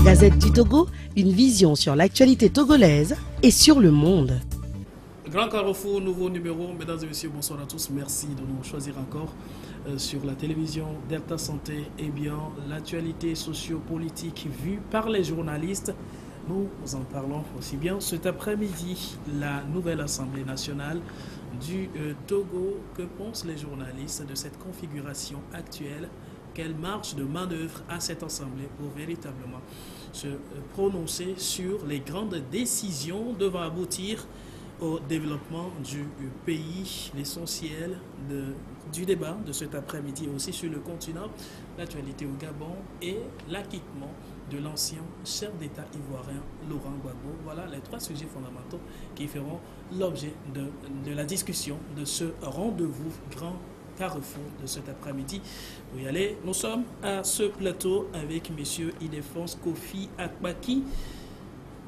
La Gazette du Togo, une vision sur l'actualité togolaise et sur le monde. Grand Carrefour, nouveau numéro. Mesdames et messieurs, bonsoir à tous. Merci de nous choisir encore sur la télévision Delta Santé. Eh bien, l'actualité socio-politique vue par les journalistes. Nous en parlons aussi bien cet après-midi. La nouvelle Assemblée nationale du Togo. Que pensent les journalistes de cette configuration actuelle? Quelle marge de manœuvre à cette Assemblée pour véritablement se prononcer sur les grandes décisions devant aboutir au développement du pays? L'essentiel du débat de cet après-midi aussi sur le continent, l'actualité au Gabon et l'acquittement de l'ancien chef d'État ivoirien Laurent Gbagbo. Voilà les trois sujets fondamentaux qui feront l'objet de la discussion de ce rendez-vous grand Carrefour de cet après-midi. Pour y aller, nous sommes à ce plateau avec M. Ildefonse Kofi Akpaki.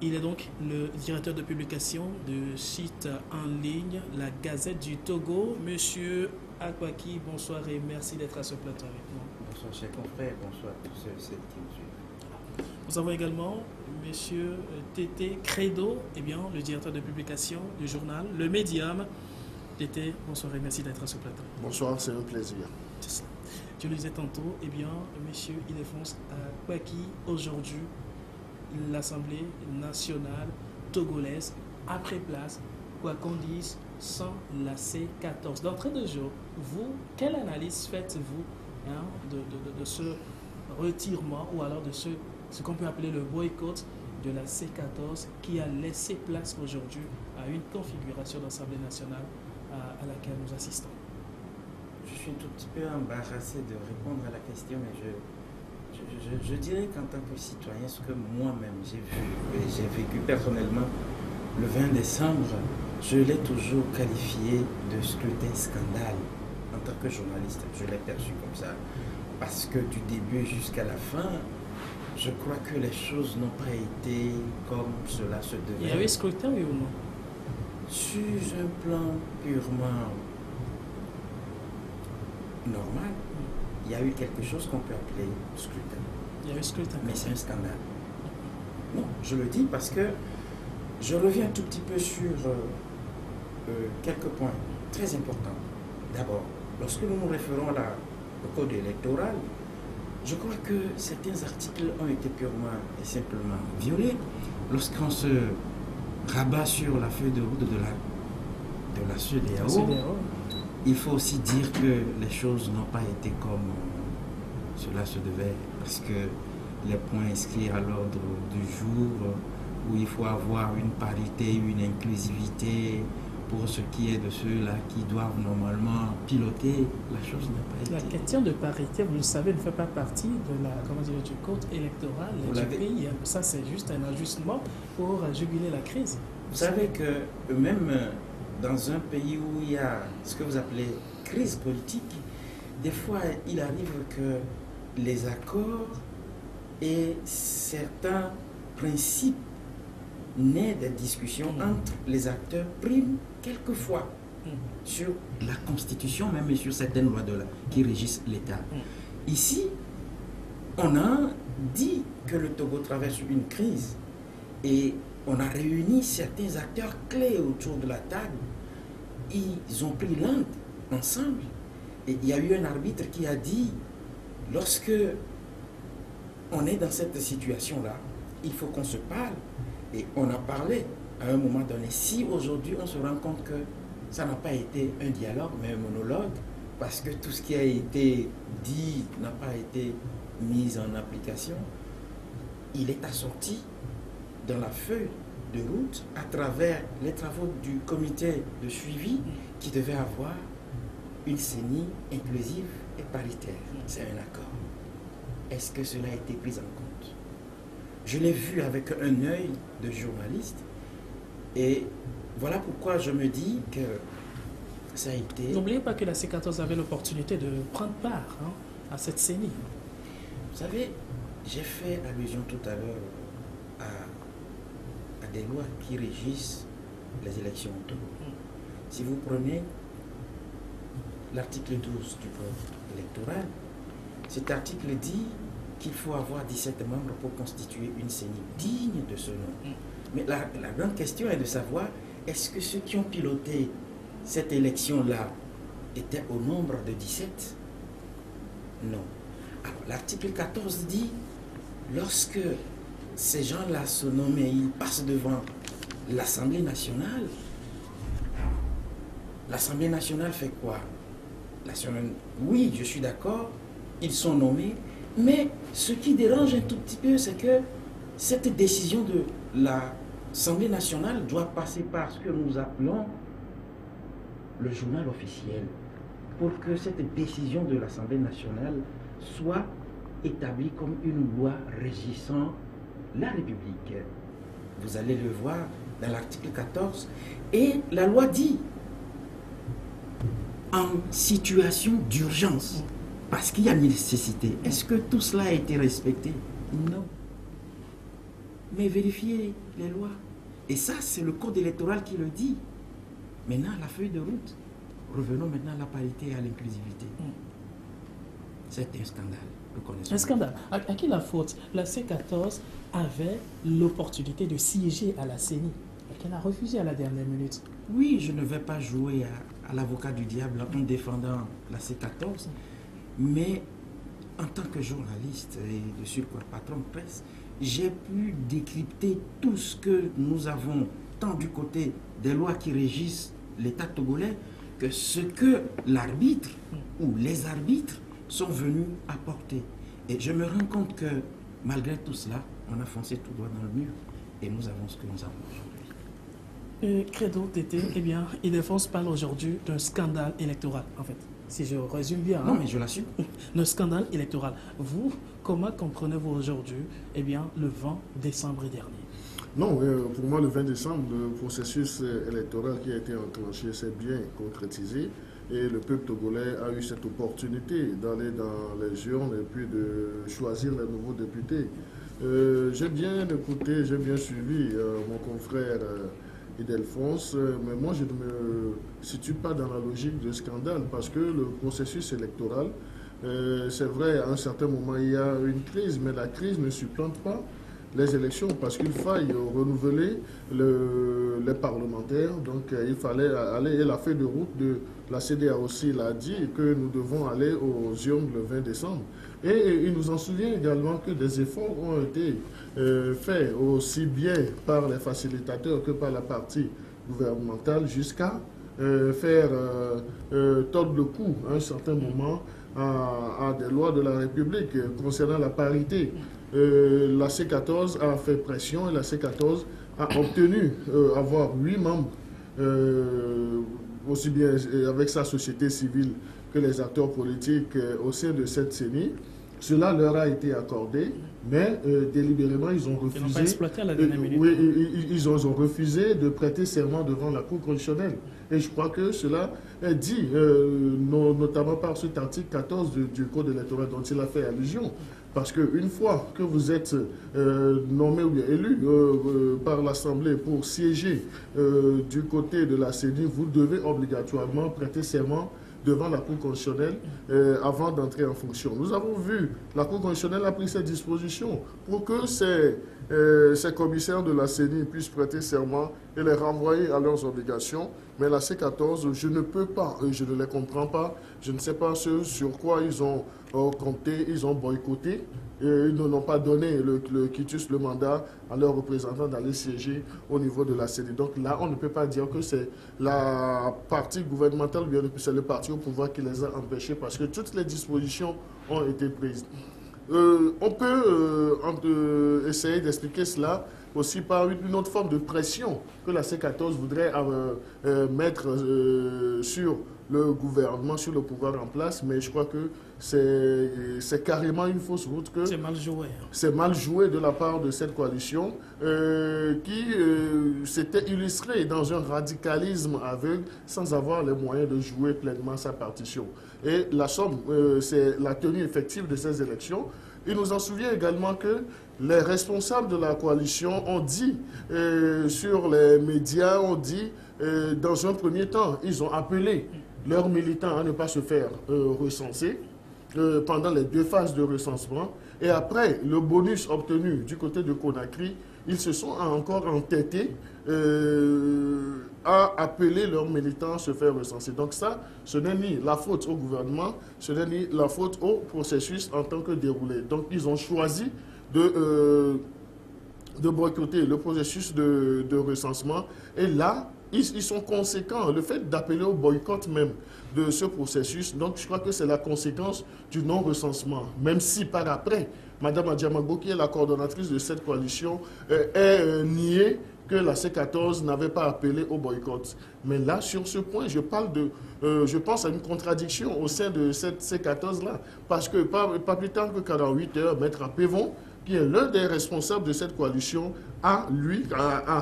Il est donc le directeur de publication du site en ligne La Gazette du Togo. Monsieur Akpaki, bonsoir et merci d'être à ce plateau avec nous. Bonsoir chers confrères, bonsoir à tous ceux qui nous suivent. Nous avons également monsieur Tété Credo, le directeur de publication du journal Le Médium. Tété, bonsoir et merci d'être à ce plateau. Bonsoir, c'est un plaisir. Je le disais tantôt, monsieur Ildefonse Akpaki, aujourd'hui, l'Assemblée nationale togolaise a pris place, quoi qu'on dise, sans la C14. D'entrée de jeu, vous, quelle analyse faites-vous de ce retirement ou alors de ce qu'on peut appeler le boycott de la C14 qui a laissé place aujourd'hui à une configuration d'Assemblée nationale à laquelle nous assistons? Je suis un tout petit peu embarrassé de répondre à la question, mais je dirais qu'en tant que citoyen, ce que moi-même j'ai vu et j'ai vécu personnellement le 20 décembre, je l'ai toujours qualifié de scrutin scandale. En tant que journaliste, je l'ai perçu comme ça. Parce que du début jusqu'à la fin, je crois que les choses n'ont pas été comme cela se devait. Il y a eu scrutin, oui ou non? Sur un plan purement normal, il y a eu quelque chose qu'on peut appeler scrutin. Il y a eu scrutin. Mais c'est un scandale. Non, je le dis parce que je reviens un tout petit peu sur quelques points très importants. D'abord, lorsque nous nous référons au code électoral, je crois que certains articles ont été purement et simplement violés. Lorsqu'on se rabat sur la feuille de route de la CEDEAO, il faut aussi dire que les choses n'ont pas été comme cela se devait, parce que les points inscrits à l'ordre du jour, où il faut avoir une parité, une inclusivité pour ce qui est de ceux-là qui doivent normalement piloter, la chose n'a pas été. La question de parité, vous le savez, ne fait pas partie du code électoral du pays. Ça, c'est juste un ajustement pour juguler la crise. Vous savez que même dans un pays où il y a ce que vous appelez crise politique, des fois, il arrive que les accords et certains principes nés des discussions entre les acteurs priment quelquefois sur la Constitution, même sur certaines lois qui régissent l'État. Ici, on a dit que le Togo traverse une crise et on a réuni certains acteurs clés autour de la table. Ils ont pris langue ensemble et il y a eu un arbitre qui a dit, lorsque on est dans cette situation-là, il faut qu'on se parle. Et on a parlé à un moment donné. Si aujourd'hui on se rend compte que ça n'a pas été un dialogue, mais un monologue, parce que tout ce qui a été dit n'a pas été mis en application, il est assorti dans la feuille de route à travers les travaux du comité de suivi qui devait avoir une CENI inclusive et paritaire. C'est un accord. Est-ce que cela a été pris en compte? Je l'ai vu avec un œil de journaliste et voilà pourquoi je me dis que ça a été... N'oubliez pas que la C14 avait l'opportunité de prendre part à cette CENI. Vous savez, j'ai fait allusion tout à l'heure à des lois qui régissent les élections au Togo. Si vous prenez l'article 12 du code électoral, cet article dit qu'il faut avoir 17 membres pour constituer une CENI digne de ce nom. Mais la grande question est de savoir, est-ce que ceux qui ont piloté cette élection-là étaient au nombre de 17? Non. Alors, l'article 14 dit, lorsque ces gens-là se nomment et ils passent devant l'Assemblée nationale, l'Assemblée nationale fait quoi? Oui, je suis d'accord, ils sont nommés, mais ce qui dérange un tout petit peu, c'est que cette décision de l'Assemblée nationale doit passer par ce que nous appelons le journal officiel, pour que cette décision de l'Assemblée nationale soit établie comme une loi régissant la République. Vous allez le voir dans l'article 14. Et la loi dit, en situation d'urgence, parce qu'il y a nécessité. Est-ce que tout cela a été respecté? Non. Mais vérifiez les lois. Et ça, c'est le code électoral qui le dit. Maintenant, la feuille de route. Revenons maintenant à la parité et à l'inclusivité. C'est un scandale. Un scandale. À qui la faute? La C14 avait l'opportunité de siéger à la CENI et qu'elle a refusé à la dernière minute. Oui, je ne vais pas jouer à l'avocat du diable en défendant la C14, mais en tant que journaliste et de surcroît patron de presse, j'ai pu décrypter tout ce que nous avons, tant du côté des lois qui régissent l'État togolais, que ce que l'arbitre ou les arbitres sont venus apporter. Et je me rends compte que malgré tout cela, on a foncé tout droit dans le mur et nous avons ce que nous avons aujourd'hui. Credo Tété, eh bien, Ile-de-France parle aujourd'hui d'un scandale électoral, en fait. Si je résume bien. Non, mais je l'assume. Le scandale électoral. Vous, comment comprenez-vous aujourd'hui, eh bien, le 20 décembre dernier? Non, pour moi, le 20 décembre, le processus électoral qui a été enclenché s'est bien concrétisé et le peuple togolais a eu cette opportunité d'aller dans les urnes et puis de choisir les nouveaux députés. J'ai bien écouté, j'ai bien suivi mon confrère Ile-de-France, mais moi je ne me situe pas dans la logique de scandale parce que le processus électoral, c'est vrai, à un certain moment il y a une crise, mais la crise ne supplante pas les élections parce qu'il faille renouveler les parlementaires. Donc il fallait aller, et la feuille de route de la CEDEAO aussi l'a dit, que nous devons aller aux urnes le 20 décembre. Et il nous en souvient également que des efforts ont été faits aussi bien par les facilitateurs que par la partie gouvernementale jusqu'à faire tordre le cou à un certain moment à des lois de la République concernant la parité. La C14 a fait pression et la C14 a obtenu avoir 8 membres, aussi bien avec sa société civile que les acteurs politiques au sein de cette CENI. Cela leur a été accordé, mais délibérément, ils ont refusé. Ils n'ont pas exploité à la dernière minute. Oui, ils ont refusé de prêter serment devant la Cour constitutionnelle. Et je crois que cela est dit, notamment par cet article 14 du Code électoral dont il a fait allusion. Parce qu'une fois que vous êtes nommé ou bien élu par l'Assemblée pour siéger du côté de la CENI, vous devez obligatoirement prêter serment devant la Cour constitutionnelle avant d'entrer en fonction. Nous avons vu, la Cour constitutionnelle a pris cette disposition pour que ces commissaires de la CENI puissent prêter serment et les renvoyer à leurs obligations. Mais la C14, je ne peux pas, je ne les comprends pas, je ne sais pas ce sur quoi ils ont compté, ils ont boycotté. Et ils n'ont pas donné le quitus, le mandat à leurs représentants d'aller siéger au niveau de la CENI. Donc là, on ne peut pas dire que c'est la partie gouvernementale ou bien c'est le parti au pouvoir qui les a empêchés parce que toutes les dispositions ont été prises. On peut essayer d'expliquer cela aussi par une autre forme de pression que la C14 voudrait mettre sur le gouvernement, sur le pouvoir en place, mais je crois que c'est carrément une fausse route. C'est mal joué. C'est mal joué de la part de cette coalition qui s'était illustrée dans un radicalisme aveugle sans avoir les moyens de jouer pleinement sa partition. Et la somme, c'est la tenue effective de ces élections. Il nous en souvient également que les responsables de la coalition ont dit sur les médias, ont dit dans un premier temps, ils ont appelé leurs militants à ne pas se faire recenser pendant les 2 phases de recensement. Et après, le bonus obtenu du côté de Conakry, ils se sont encore entêtés à appeler leurs militants à se faire recenser. Donc ça, ce n'est ni la faute au gouvernement, ce n'est ni la faute au processus en tant que déroulé. Donc ils ont choisi de boycotter le processus de recensement. Et là, ils sont conséquents. Le fait d'appeler au boycott même de ce processus, donc je crois que c'est la conséquence du non-recensement. Même si par après, Mme Adjamagbo, qui est la coordonnatrice de cette coalition, est niée que la C14 n'avait pas appelé au boycott. Mais là, sur ce point, je pense à une contradiction au sein de cette C14-là. Parce que pas plus tard que 48 heures, Maître Pévon, qui est l'un des responsables de cette coalition, a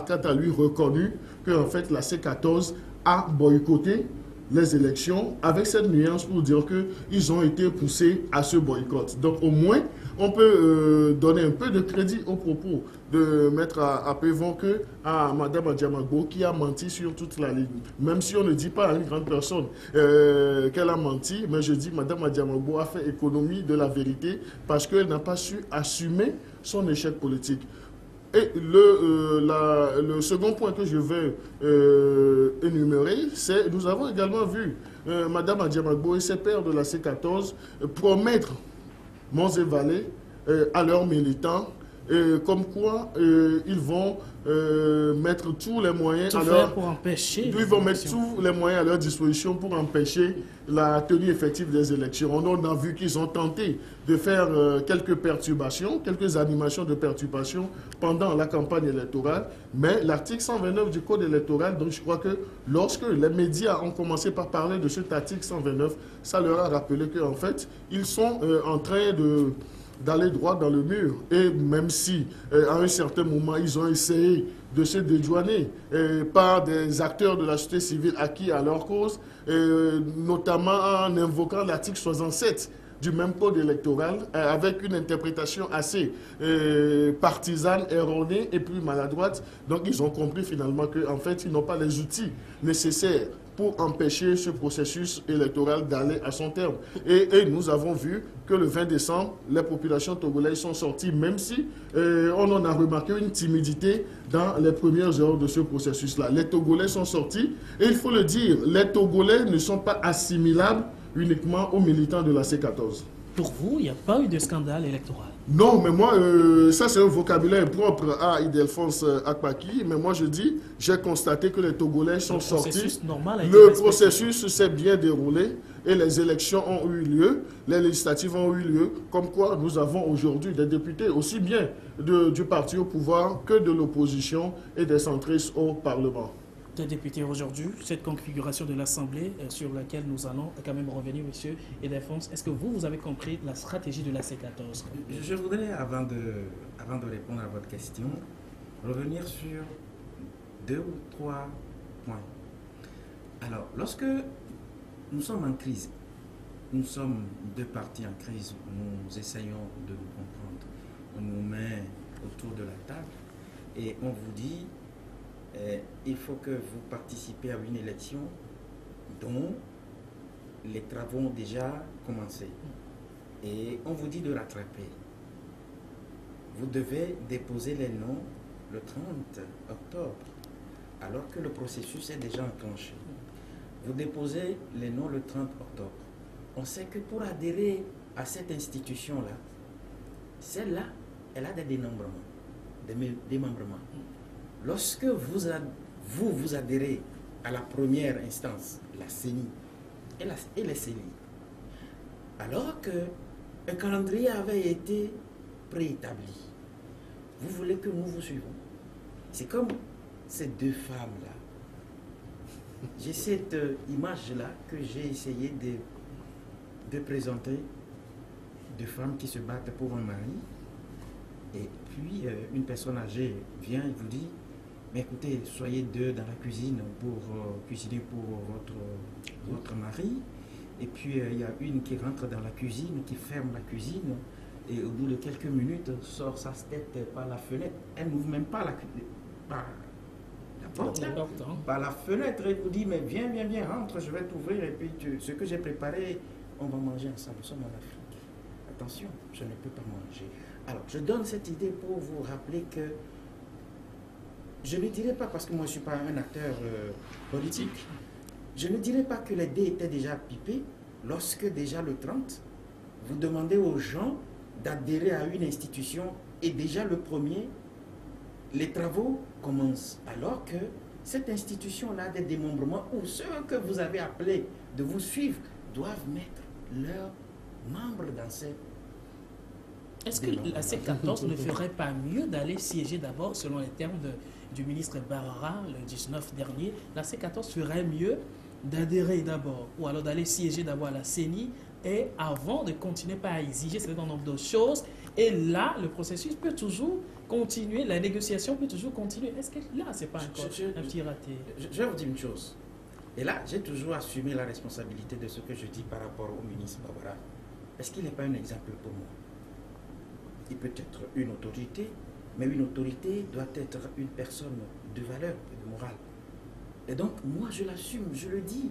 quant à lui reconnu que en fait, la C14 a boycotté les élections avec cette nuance pour dire qu'ils ont été poussés à ce boycott. Donc au moins, on peut donner un peu de crédit aux propos de Maître Pévon que à Mme Adjamagbo qui a menti sur toute la ligne. Même si on ne dit pas à une grande personne qu'elle a menti, mais je dis Mme Adjamagbo a fait économie de la vérité parce qu'elle n'a pas su assumer son échec politique. Et le second point que je vais énumérer, c'est nous avons également vu Mme Adjamagbo et ses pairs de la C14 promettre monts et vallées à leurs militants, comme quoi ils vont mettre tous les moyens à leur disposition pour empêcher la tenue effective des élections. On a vu qu'ils ont tenté de faire quelques perturbations, quelques animations de perturbations pendant la campagne électorale, mais l'article 129 du Code électoral, donc je crois que lorsque les médias ont commencé par parler de cet article 129, ça leur a rappelé qu'en fait, ils sont en train d'aller droit dans le mur. Et même si, à un certain moment, ils ont essayé de se dédouaner par des acteurs de la société civile acquis à leur cause, notamment en invoquant l'article 67 du même code électoral, avec une interprétation assez partisane, erronée et plus maladroite. Donc ils ont compris finalement qu'en fait, ils n'ont pas les outils nécessaires pour empêcher ce processus électoral d'aller à son terme. Et nous avons vu que le 20 décembre, les populations togolaises sont sorties, même si on en a remarqué une timidité dans les premières heures de ce processus-là. Les Togolais sont sortis, et il faut le dire, les Togolais ne sont pas assimilables uniquement aux militants de la C14. Pour vous, il n'y a pas eu de scandale électoral? Non, mais moi, ça c'est un vocabulaire propre à Ildefonse Akpaki, mais moi je dis, j'ai constaté que les Togolais sont sortis. Le processus s'est bien déroulé et les élections ont eu lieu, les législatives ont eu lieu, comme quoi nous avons aujourd'hui des députés aussi bien du parti au pouvoir que de l'opposition et des centristes au Parlement. Des députés aujourd'hui, cette configuration de l'Assemblée sur laquelle nous allons quand même revenir, M. Ildefonse, est-ce que vous avez compris la stratégie de la C14? Je voudrais, avant de répondre à votre question, revenir sur 2 ou 3 points. Alors, lorsque nous sommes en crise, nous sommes 2 partis en crise, nous essayons de nous comprendre, on nous met autour de la table et on vous dit il faut que vous participez à une élection dont les travaux ont déjà commencé. Et on vous dit de rattraper. Vous devez déposer les noms le 30 octobre, alors que le processus est déjà enclenché. Vous déposez les noms le 30 octobre. On sait que pour adhérer à cette institution-là, celle-là, elle a des dénombrements, des démembrements. Lorsque vous adhérez à la première instance, la CENI et les CENI, alors qu'un calendrier avait été préétabli, vous voulez que nous vous suivons. C'est comme ces 2 femmes-là. J'ai cette image-là que j'ai essayé de présenter, 2 femmes qui se battent pour un mari, et puis une personne âgée vient et vous dit: mais écoutez, soyez 2 dans la cuisine pour cuisiner pour votre mari. Et puis il y a une qui rentre dans la cuisine, qui ferme la cuisine, et au bout de quelques minutes sort sa tête par la fenêtre. Elle n'ouvre même pas la porte, par la fenêtre, et vous dit: mais viens, rentre, je vais t'ouvrir, et puis ce que j'ai préparé, on va manger ensemble, nous sommes en Afrique. attention, je ne peux pas manger. Alors, je donne cette idée pour vous rappeler que je ne dirais pas, parce que moi je ne suis pas un acteur politique, je ne dirais pas que les dés étaient déjà pipés lorsque déjà le 30, vous demandez aux gens d'adhérer à une institution et déjà le premier, les travaux commencent. Alors que cette institution-là, des démembrements, ou ceux que vous avez appelés de vous suivre, doivent mettre leurs membres dans cette... Est-ce que la C14 ne ferait pas mieux d'aller siéger d'abord, selon les termes du ministre Barara, le 19 dernier, la C14 ferait mieux d'adhérer d'abord, ou alors d'aller siéger d'abord à la CENI, et avant de continuer par exiger un certain nombre de choses, et là, le processus peut toujours continuer, la négociation peut toujours continuer. Est-ce que là, c'est pas encore un petit raté? Je vais vous dire une chose. Et là, j'ai toujours assumé la responsabilité de ce que je dis par rapport au ministre Barbara. Est-ce qu'il n'est pas un exemple pour moi? Il peut être une autorité, mais une autorité doit être une personne de valeur et de morale. Et donc, moi, je l'assume, je le dis.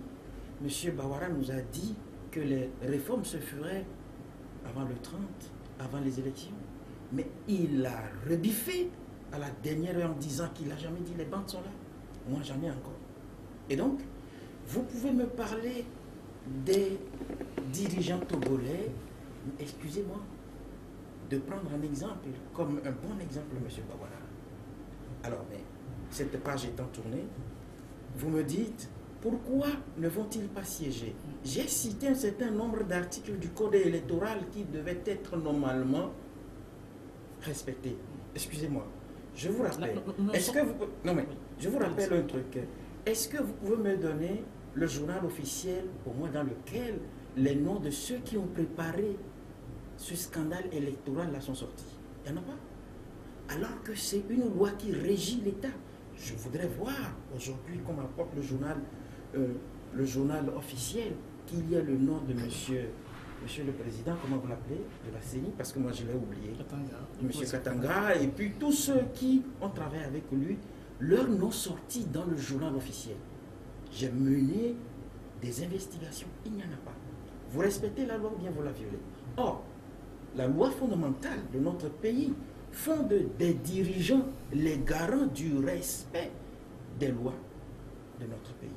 M. Bawara nous a dit que les réformes se feraient avant le 30, avant les élections. Mais il a rebiffé à la dernière heure en disant qu'il n'a jamais dit les banques sont là. Moi, j'en ai encore. Et donc, vous pouvez me parler des dirigeants togolais, excusez-moi, de prendre un exemple, comme un bon exemple, M. Bawara. Alors, mais cette page étant tournée, vous me dites, pourquoi ne vont-ils pas siéger? J'ai cité un certain nombre d'articles du code électoral qui devaient être normalement respectés. Excusez-moi, je vous rappelle. Est-ce que vous... Non mais, je vous rappelle un truc. Est-ce que vous pouvez me donner le journal officiel, au moins dans lequel les noms de ceux qui ont préparé ce scandale électoral là sont sortis? Il n'y en a pas. Alors que c'est une loi qui régit l'État. Je voudrais voir aujourd'hui, comme apporte le journal officiel, qu'il y ait le nom de monsieur le Président, comment vous l'appelez, de la CENI, parce que moi je l'ai oublié. Monsieur Katanga, et puis tous ceux qui ont travaillé avec lui, leurs noms sortis dans le journal officiel. J'ai mené des investigations, il n'y en a pas. Vous respectez la loi ou bien vous la violez? Or, la loi fondamentale de notre pays fonde des dirigeants les garants du respect des lois de notre pays.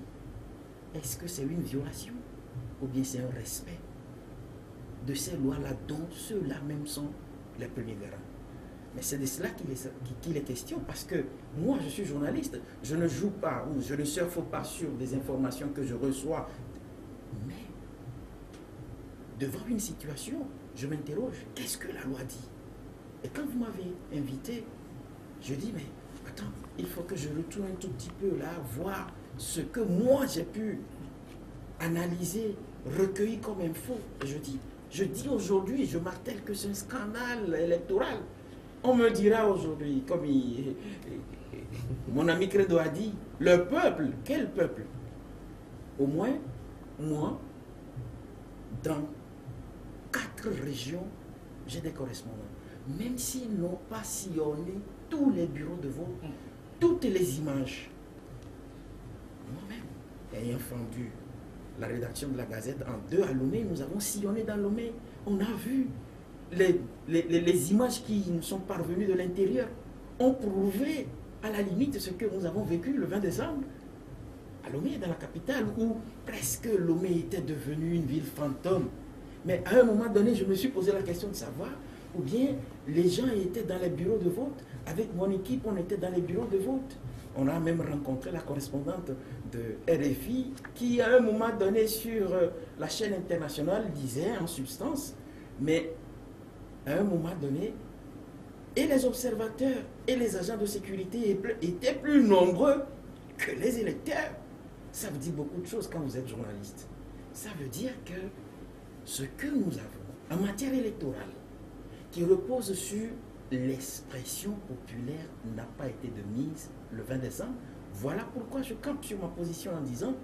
Est-ce que c'est une violation ou bien c'est un respect de ces lois-là dont ceux-là même sont les premiers garants? Mais c'est de cela qu'il est question, parce que moi je suis journaliste, je ne joue pas ou je ne surfe pas sur des informations que je reçois, mais devant une situation, je m'interroge, qu'est-ce que la loi dit? Et quand vous m'avez invité, je dis, mais attends, il faut que je retourne un tout petit peu là, voir ce que moi j'ai pu analyser, recueillir comme info. Et je dis aujourd'hui, je martèle que c'est un scandale électoral. On me dira aujourd'hui, comme mon ami Credo a dit, le peuple, quel peuple? Au moins, moi, dans 4 régions, j'ai des correspondants. Même s'ils n'ont pas sillonné tous les bureaux de vote, toutes les images. Moi-même, ayant fendu la rédaction de la Gazette en 2 à Lomé, nous avons sillonné dans Lomé. On a vu les images qui nous sont parvenues de l'intérieur, ont prouvé à la limite ce que nous avons vécu le 20 décembre. À Lomé, dans la capitale, où presque Lomé était devenue une ville fantôme. Mais à un moment donné, je me suis posé la question de savoir, ou bien les gens étaient dans les bureaux de vote. Avec mon équipe, on était dans les bureaux de vote. On a même rencontré la correspondante de RFI qui, à un moment donné, sur la chaîne internationale, disait en substance, mais à un moment donné, et les observateurs et les agents de sécurité étaient plus nombreux que les électeurs. Ça veut dire beaucoup de choses quand vous êtes journaliste. Ça veut dire que ce que nous avons en matière électorale, qui repose sur l'expression populaire, n'a pas été de mise le 20 décembre. Voilà pourquoi je campe sur ma position en disant,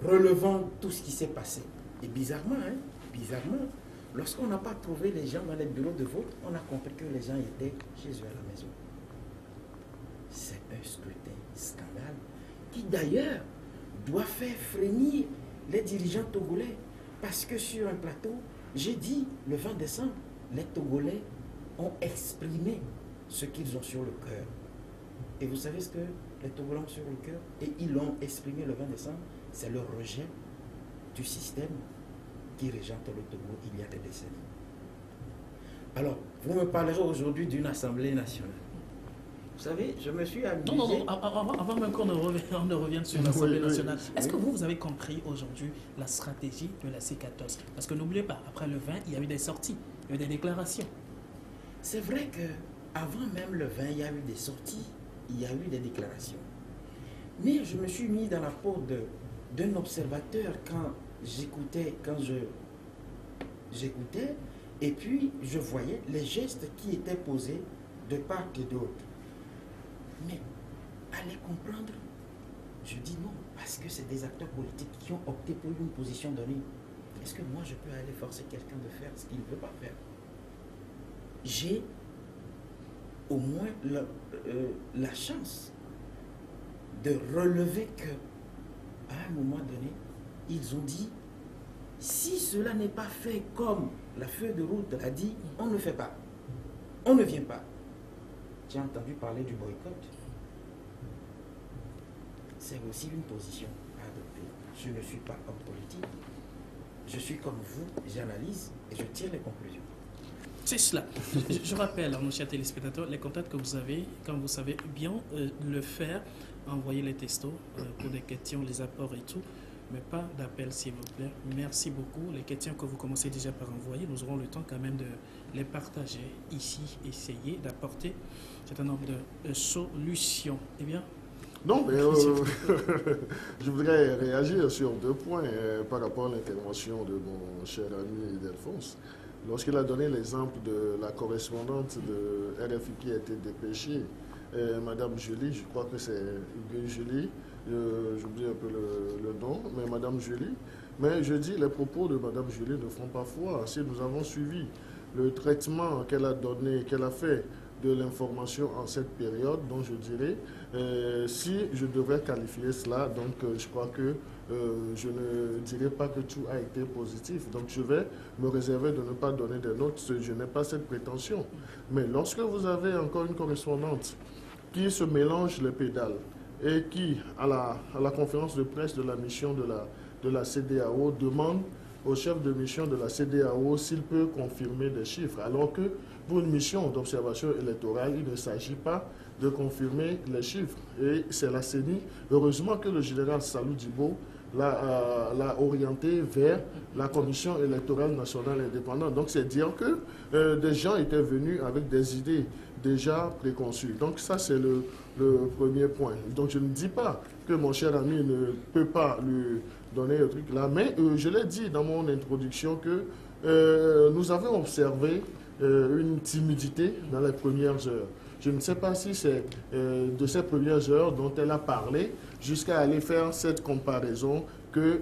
relevant tout ce qui s'est passé. Et bizarrement, lorsqu'on n'a pas trouvé les gens dans les bureaux de vote, on a compris que les gens étaient chez eux à la maison. C'est un scrutin scandale qui d'ailleurs doit faire frémir les dirigeants togolais, parce que sur un plateau, j'ai dit, le 20 décembre, les Togolais ont exprimé ce qu'ils ont sur le cœur. Et vous savez ce que les Togolais ont sur le cœur? Et ils l'ont exprimé le 20 décembre, c'est le rejet du système qui régente le Togo il y a des décennies. Alors, vous me parlerez aujourd'hui d'une Assemblée nationale. Vous savez, je me suis amusé... Non, avant même qu'on ne revienne sur l'Assemblée nationale, est-ce que vous avez compris aujourd'hui la stratégie de la C14? Parce que n'oubliez pas, après le 20, il y a eu des sorties, il y a eu des déclarations. C'est vrai qu'avant même le 20, il y a eu des sorties, il y a eu des déclarations. Mais je me suis mis dans la peau d'un observateur quand j'écoutais, et puis je voyais les gestes qui étaient posés de part et d'autre. Mais allez comprendre, je dis non, parce que c'est des acteurs politiques qui ont opté pour une position donnée. Est-ce que moi je peux aller forcer quelqu'un de faire ce qu'il ne veut pas faire? J'ai au moins la chance de relever que à un moment donné, ils ont dit, si cela n'est pas fait comme la feuille de route a dit, on ne fait pas, on ne vient pas. J'ai entendu parler du boycott. C'est aussi une position à adopter. Je ne suis pas homme politique. Je suis comme vous, j'analyse et je tire les conclusions. C'est cela. Je rappelle à nos chers téléspectateurs les contacts que vous avez, quand vous savez bien le faire, envoyer les textos pour des questions, les apports et tout, mais pas d'appel s'il vous plaît. Merci beaucoup. Les questions que vous commencez déjà par envoyer, nous aurons le temps quand même de les partager ici, essayer d'apporter un certain nombre de solutions. Eh bien, non, mais je voudrais réagir sur 2 points par rapport à l'intervention de mon cher ami Delphonse. Lorsqu'il a donné l'exemple de la correspondante de RFI qui a été dépêchée, Madame Julie, je crois que c'est Julie, j'oublie un peu le nom, mais Madame Julie. Mais je dis, les propos de Madame Julie ne font pas foi. Si nous avons suivi le traitement qu'elle a donné, qu'elle a fait de l'information en cette période, donc je dirais, si je devrais qualifier cela, donc je crois que je ne dirais pas que tout a été positif. Donc je vais me réserver de ne pas donner des notes, je n'ai pas cette prétention. Mais lorsque vous avez encore une correspondante qui se mélange les pédales et qui, à la conférence de presse de la mission de la CEDEAO, demande au chef de mission de la CEDEAO s'il peut confirmer des chiffres, alors que pour une mission d'observation électorale, il ne s'agit pas de confirmer les chiffres. Et c'est la CENI, heureusement que le général Salou Djibo l'a orienté vers la Commission électorale nationale indépendante. Donc c'est dire que des gens étaient venus avec des idées déjà préconçues. Donc ça c'est le premier point. Donc je ne dis pas que mon cher ami ne peut pas lui donner le truc là, mais je l'ai dit dans mon introduction que nous avons observé une timidité dans les premières heures. Je ne sais pas si c'est de ces premières heures dont elle a parlé jusqu'à aller faire cette comparaison que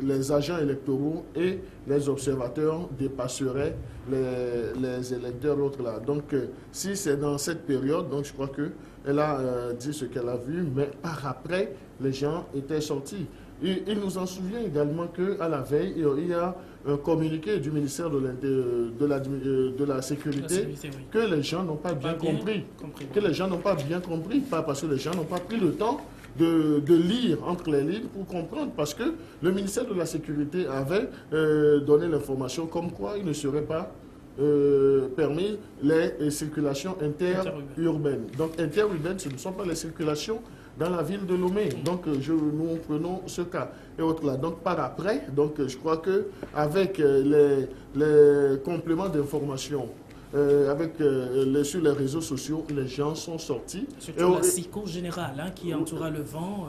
les agents électoraux et les observateurs dépasseraient les électeurs autres là. Donc si c'est dans cette période, donc je crois qu'elle a dit ce qu'elle a vu, mais par après, les gens étaient sortis. Il nous en souvient également qu'à la veille, il y a un communiqué du ministère de la Sécurité oui, que les gens n'ont pas bien compris. Que les gens n'ont pas bien compris, pas parce que les gens n'ont pas pris le temps de lire entre les lignes pour comprendre, parce que le ministère de la Sécurité avait donné l'information comme quoi il ne serait pas permis les circulations interurbaines. Donc interurbaines, ce ne sont pas les circulations dans la ville de Lomé. Donc nous prenons ce cas et autres là. Donc par après, donc je crois que avec les compléments d'information sur les réseaux sociaux, les gens sont sortis. Surtout la psychose générale qui entoura le vent,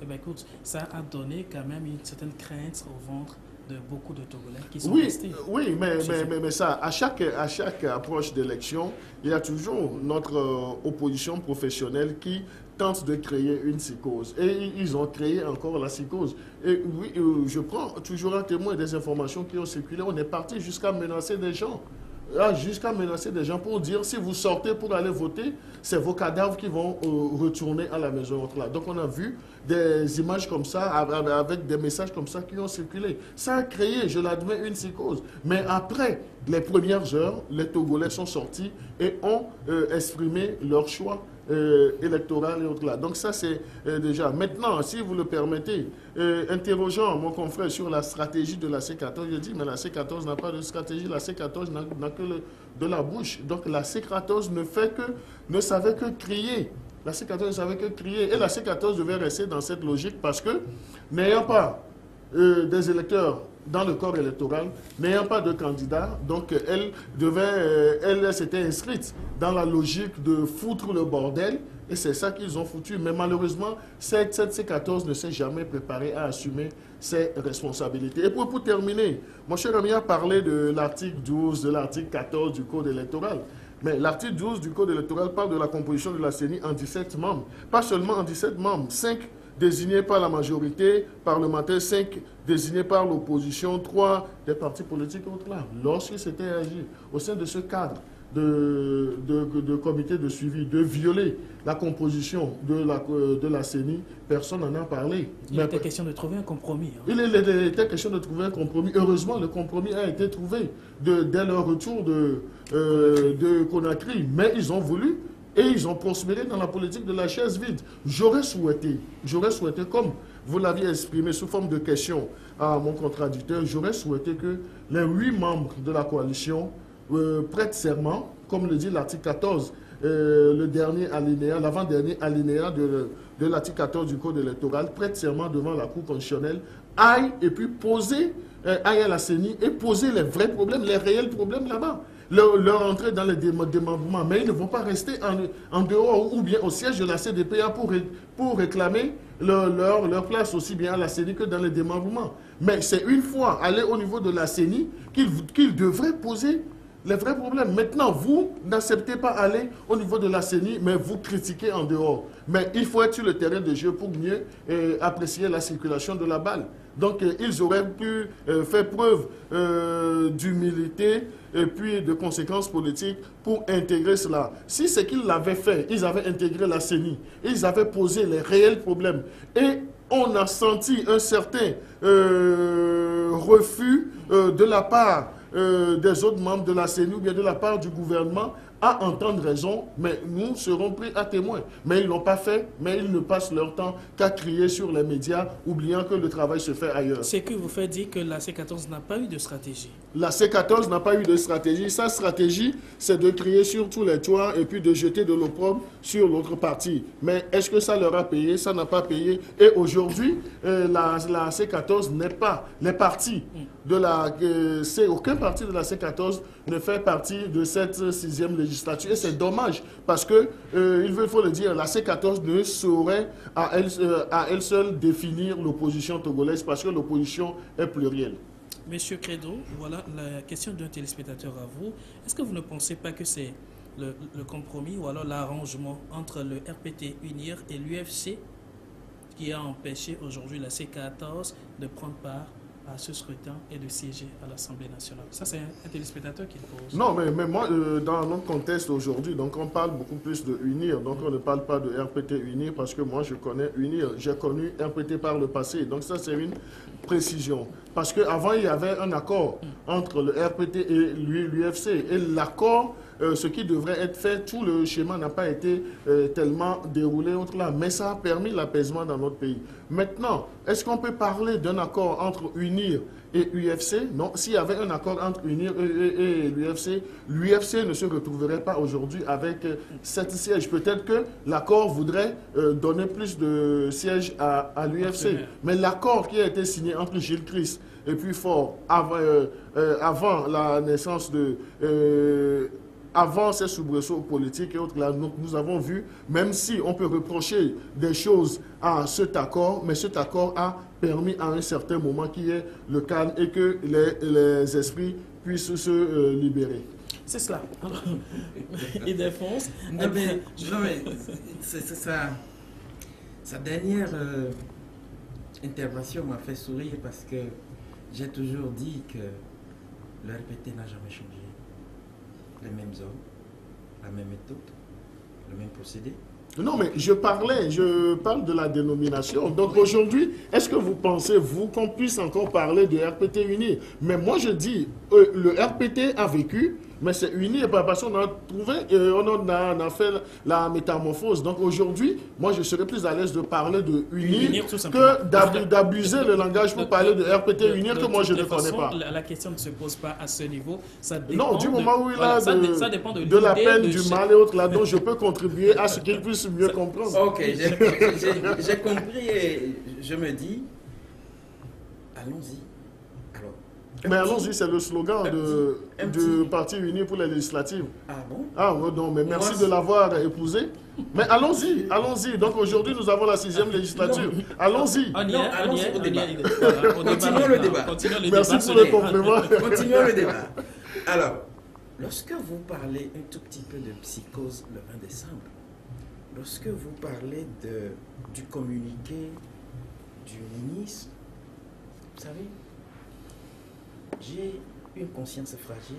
eh bien, écoute, ça a donné quand même une certaine crainte au ventre de beaucoup de Togolais qui sont restés. Oui, mais ça, à chaque approche d'élection, il y a toujours notre opposition professionnelle qui tente de créer une psychose. Et ils ont créé encore la psychose. Et oui, je prends toujours un témoin des informations qui ont circulé. On est parti jusqu'à menacer des gens. jusqu'à menacer des gens pour dire si vous sortez pour aller voter, c'est vos cadavres qui vont retourner à la maison. Donc on a vu des images comme ça, avec des messages comme ça qui ont circulé. Ça a créé, je l'admets, une psychose. Mais après les premières heures, les Togolais sont sortis et ont exprimé leur choix électoral et autres là. Donc ça c'est déjà. Maintenant, si vous le permettez, interrogeant mon confrère sur la stratégie de la C14, je dis mais la C14 n'a pas de stratégie, la C14 n'a que de la bouche. Donc la C14 ne savait que crier. La C14 ne savait que crier. Et la C14 devait rester dans cette logique parce que n'ayant pas des électeurs dans le corps électoral, n'ayant pas de candidat, donc elle s'était inscrite dans la logique de foutre le bordel, et c'est ça qu'ils ont foutu. Mais malheureusement, cette C14 ne s'est jamais préparée à assumer ses responsabilités. Et pour terminer, mon cher ami a parlé de l'article 12, de l'article 14 du Code électoral. Mais l'article 12 du Code électoral parle de la composition de la CENI en 17 membres. Pas seulement en 17 membres, 5 désignés par la majorité parlementaire, 5 désignés par l'opposition, 3 des partis politiques et autres là. Lorsque c'était agi au sein de ce cadre de comité de suivi, de violer la composition de la CENI, personne n'en a parlé. Il était question de trouver un compromis. Hein. Il était question de trouver un compromis. Heureusement, le compromis a été trouvé dès leur retour de Conakry. Mais ils ont voulu et ils ont prospéré dans la politique de la chaise vide. J'aurais souhaité, comme vous l'aviez exprimé sous forme de question à mon contradicteur, j'aurais souhaité que les 8 membres de la coalition prêtent serment, comme le dit l'article 14, le dernier alinéa, l'avant-dernier alinéa de l'article 14 du Code électoral, prêtent serment devant la Cour constitutionnelle, aille et puis aille à la CENI et poser les vrais problèmes, les réels problèmes là-bas. Leur entrée dans les démembrements, mais ils ne vont pas rester en dehors ou bien au siège de la CDPA pour réclamer leur place aussi bien à la CENI que dans les démembrements. Mais c'est une fois aller au niveau de la CENI qu'ils devraient poser les vrais problèmes. Maintenant, vous n'acceptez pas aller au niveau de la CENI, mais vous critiquez en dehors. Mais il faut être sur le terrain de jeu pour mieux apprécier la circulation de la balle. Donc, ils auraient pu faire preuve d'humilité et puis de conséquences politiques pour intégrer cela. Si c'est qu'ils l'avaient fait, ils avaient intégré la CENI, ils avaient posé les réels problèmes et on a senti un certain refus de la part des autres membres de la CENI ou bien de la part du gouvernement à entendre raison, mais nous serons pris à témoin. Mais ils ne l'ont pas fait, mais ils ne passent leur temps qu'à crier sur les médias, oubliant que le travail se fait ailleurs. C'est que vous faites dire que la C14 n'a pas eu de stratégie. La C14 n'a pas eu de stratégie. Sa stratégie, c'est de crier sur tous les toits et puis de jeter de l'opprobre sur l'autre partie. Mais est-ce que ça leur a payé? Ça n'a pas payé. Et aujourd'hui, la C14 n'est pas les partis de la... aucun parti de la C14 ne fait partie de cette 6e législature. Et c'est dommage parce que, il faut le dire, la C14 ne saurait à elle seule définir l'opposition togolaise parce que l'opposition est plurielle. Monsieur Credo, voilà la question d'un téléspectateur à vous. Est-ce que vous ne pensez pas que c'est le compromis ou alors l'arrangement entre le RPT UNIR et l'UFC qui a empêché aujourd'hui la C14 de prendre part à ce scrutin et de siéger à l'Assemblée nationale? Ça, c'est un téléspectateur qui le pose. Non, mais moi, dans notre contexte aujourd'hui, donc on parle beaucoup plus de UNIR. Donc on ne parle pas de RPT UNIR parce que moi, je connais UNIR. J'ai connu RPT par le passé. Donc ça, c'est une précision. Parce qu'avant, il y avait un accord entre le RPT et l'UFC. Et l'accord, ce qui devrait être fait, tout le schéma n'a pas été tellement déroulé autre là. Mais ça a permis l'apaisement dans notre pays. Maintenant, est-ce qu'on peut parler d'un accord entre UNIR et UFC? Non, s'il y avait un accord entre UNIR et l'UFC ne se retrouverait pas aujourd'hui avec 7 sièges. Peut-être que l'accord voudrait donner plus de sièges à l'UFC. Mais l'accord qui a été signé entre Gilles Christ et puis Faure avant la naissance de... avant ces soubresauts politiques et autres, là, nous avons vu, même si on peut reprocher des choses à cet accord, mais cet accord a permis à un certain moment qu'il y ait le calme et que les esprits puissent se libérer. C'est cela. Il défonce. Non, mais c'est ça. Sa dernière intervention m'a fait sourire parce que j'ai toujours dit que le RPT n'a jamais changé. les mêmes hommes, la même méthode, le même procédé. Non, mais je parle de la dénomination. Donc aujourd'hui, est-ce que vous pensez, vous, qu'on puisse encore parler de RPT uni? Mais moi je dis, le RPT a vécu, mais c'est uni parce qu'on a trouvé, on a fait la métamorphose. Donc aujourd'hui, moi je serais plus à l'aise de parler de uni que d'abuser le langage pour parler de RPT uni que moi je ne connais pas. La question ne se pose pas à ce niveau. Ça dépend non, du moment où il a de la peine, du mal et autres là-dedans, je peux contribuer à ce qu'il puisse mieux comprendre. Ok, j'ai compris et je me dis, allons-y. Alors, mais allons-y, c'est le slogan du Parti uni pour les législatives. Ah bon? Ah ouais, non, mais merci de l'avoir épousé. Mais allons-y, allons-y. Donc aujourd'hui, nous avons la 6e législature. Allons-y. Allons-y au débat. Continuons le débat. Merci pour le complément. Continuons le débat. Alors, lorsque vous parlez un tout petit peu de psychose le 20 décembre, lorsque vous parlez du communiqué du ministre, vous savez, j'ai une conscience fragile.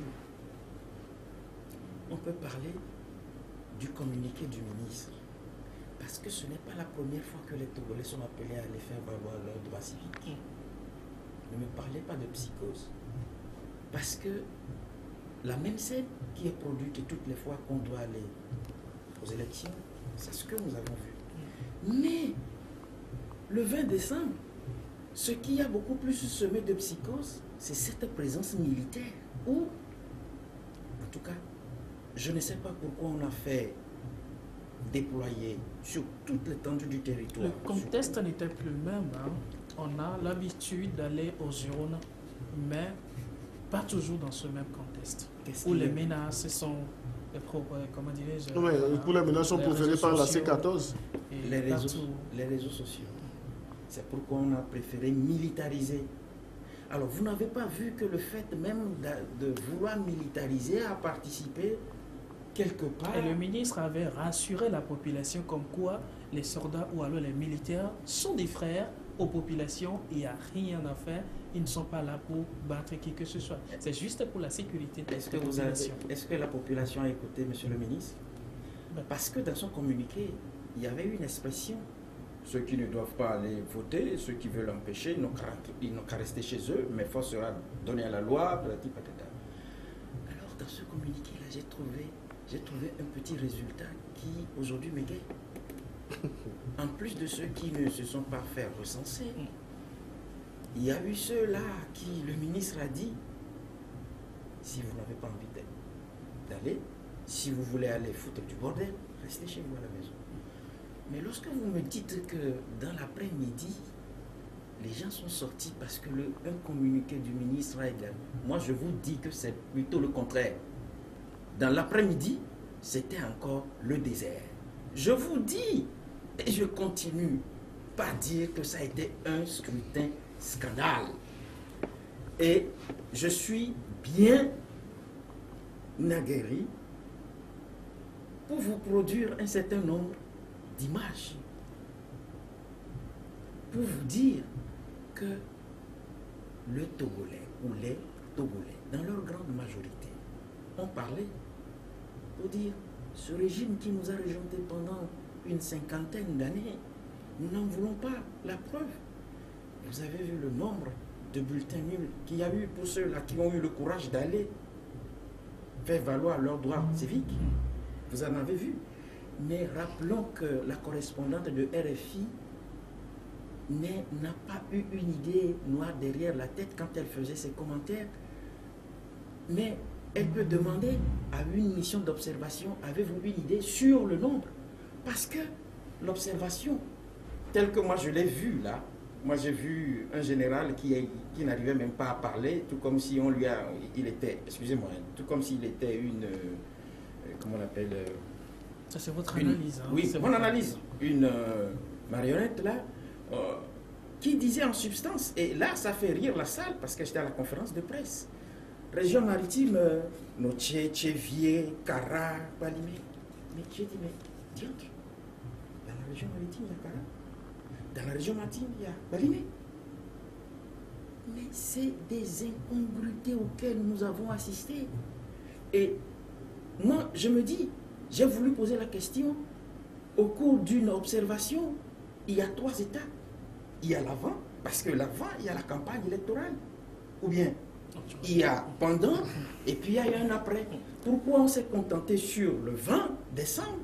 On peut parler du communiqué du ministre, parce que ce n'est pas la première fois que les Togolais sont appelés à aller faire valoir leurs droits civiques. Ne me parlez pas de psychose, parce que la même scène qui est produite toutes les fois qu'on doit aller aux élections, c'est ce que nous avons vu. Mais le 20 décembre, ce qui a beaucoup plus semé de psychose, c'est cette présence militaire où, en tout cas, je ne sais pas pourquoi on a fait déployer sur toute l'étendue du territoire. Le contexte n'était plus le même. Hein. On a l'habitude d'aller aux urnes, mais pas toujours dans ce même contexte. Où les menaces sont, comment dirais-je, oui, pour les menaces sont proférées par la C14. Les réseaux sociaux. C'est pourquoi on a préféré militariser. Alors, vous n'avez pas vu que le fait même de vouloir militariser a participé quelque part. Et le ministre avait rassuré la population comme quoi les soldats ou alors les militaires sont des frères aux populations, il n'y a rien à faire, ils ne sont pas là pour battre qui que ce soit. C'est juste pour la sécurité de la population. Est-ce que la population a écouté, monsieur le ministre? Parce que dans son communiqué, il y avait une expression. Ceux qui ne doivent pas aller voter, ceux qui veulent l'empêcher, ils n'ont qu'à rester chez eux, mais force sera donnée à la loi, patati patata. Alors, dans ce communiqué-là, j'ai trouvé un petit résultat qui, aujourd'hui, m'égaye. En plus de ceux qui ne se sont pas fait recenser, il y a eu ceux-là qui, le ministre a dit, si vous n'avez pas envie d'aller, si vous voulez aller foutre du bordel, restez chez vous à la maison. Mais lorsque vous me dites que dans l'après-midi, les gens sont sortis parce que un communiqué du ministre a également, moi je vous dis que c'est plutôt le contraire. Dans l'après-midi, c'était encore le désert. Je vous dis, et je continue, pas dire que ça a été un scrutin scandale. Et je suis bien aguerri pour vous produire un certain nombre d'images pour vous dire que le Togolais ou les Togolais, dans leur grande majorité, ont parlé pour dire ce régime qui nous a rejetés pendant une 50aine d'années, nous n'en voulons pas. La preuve, vous avez vu le nombre de bulletins nuls qu'il y a eu pour ceux-là qui ont eu le courage d'aller faire valoir leurs droits civiques. Vous en avez vu. Mais rappelons que la correspondante de RFI n'a pas eu une idée noire derrière la tête quand elle faisait ses commentaires. Mais elle peut demander à une mission d'observation, avez-vous une idée sur le nombre? Parce que l'observation, telle que moi je l'ai vue là, moi j'ai vu un général qui n'arrivait même pas à parler, tout comme si on lui a, il était, excusez-moi, tout comme s'il était une, comment on appelle, ça c'est votre analyse. Hein, oui, mon analyse. Une marionnette là, qui disait en substance, et là ça fait rire la salle parce que j'étais à la conférence de presse. Région maritime, Noche, Tchevier, Kara, Balimé. Mais j'ai dit, mais tiens, dans la région maritime il y a Kara, dans la région maritime il y a Balimé. Mais c'est des incongruités auxquelles nous avons assisté. Et Moi, je me dis, j'ai voulu poser la question au cours d'une observation. Il y a 3 étapes. Il y a l'avant, parce que l'avant, il y a la campagne électorale. Ou bien, il y a pendant, et puis il y a un après. Pourquoi on s'est contenté sur le 20 décembre?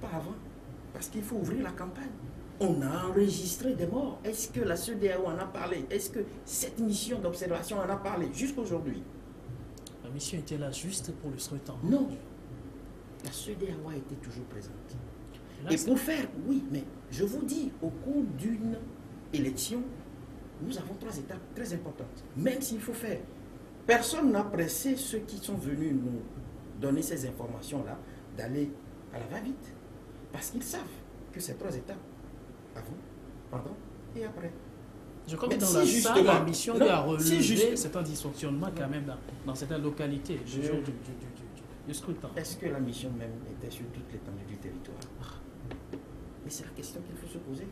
Pas avant. Parce qu'il faut ouvrir la campagne. On a enregistré des morts. Est-ce que la CEDEAO en a parlé? Est-ce que cette mission d'observation en a parlé jusqu'aujourd'hui? La mission était là juste pour le scrutin. Non. La CEDEAO a été toujours présente. Là, et pour faire, oui, mais je vous dis, au cours d'une élection, nous avons 3 étapes très importantes. Même s'il faut faire. Personne n'a pressé ceux qui sont venus nous donner ces informations-là d'aller à la va-vite. Parce qu'ils savent que ces 3 étapes, avant, pendant et après. Je crois que dans la salle, la mission a relevé certains dysfonctionnements quand même dans certaines localités du jour du scrutin. Est-ce que la mission même était sur toute l'étendue du territoire? Mais c'est la question qu'il faut se poser.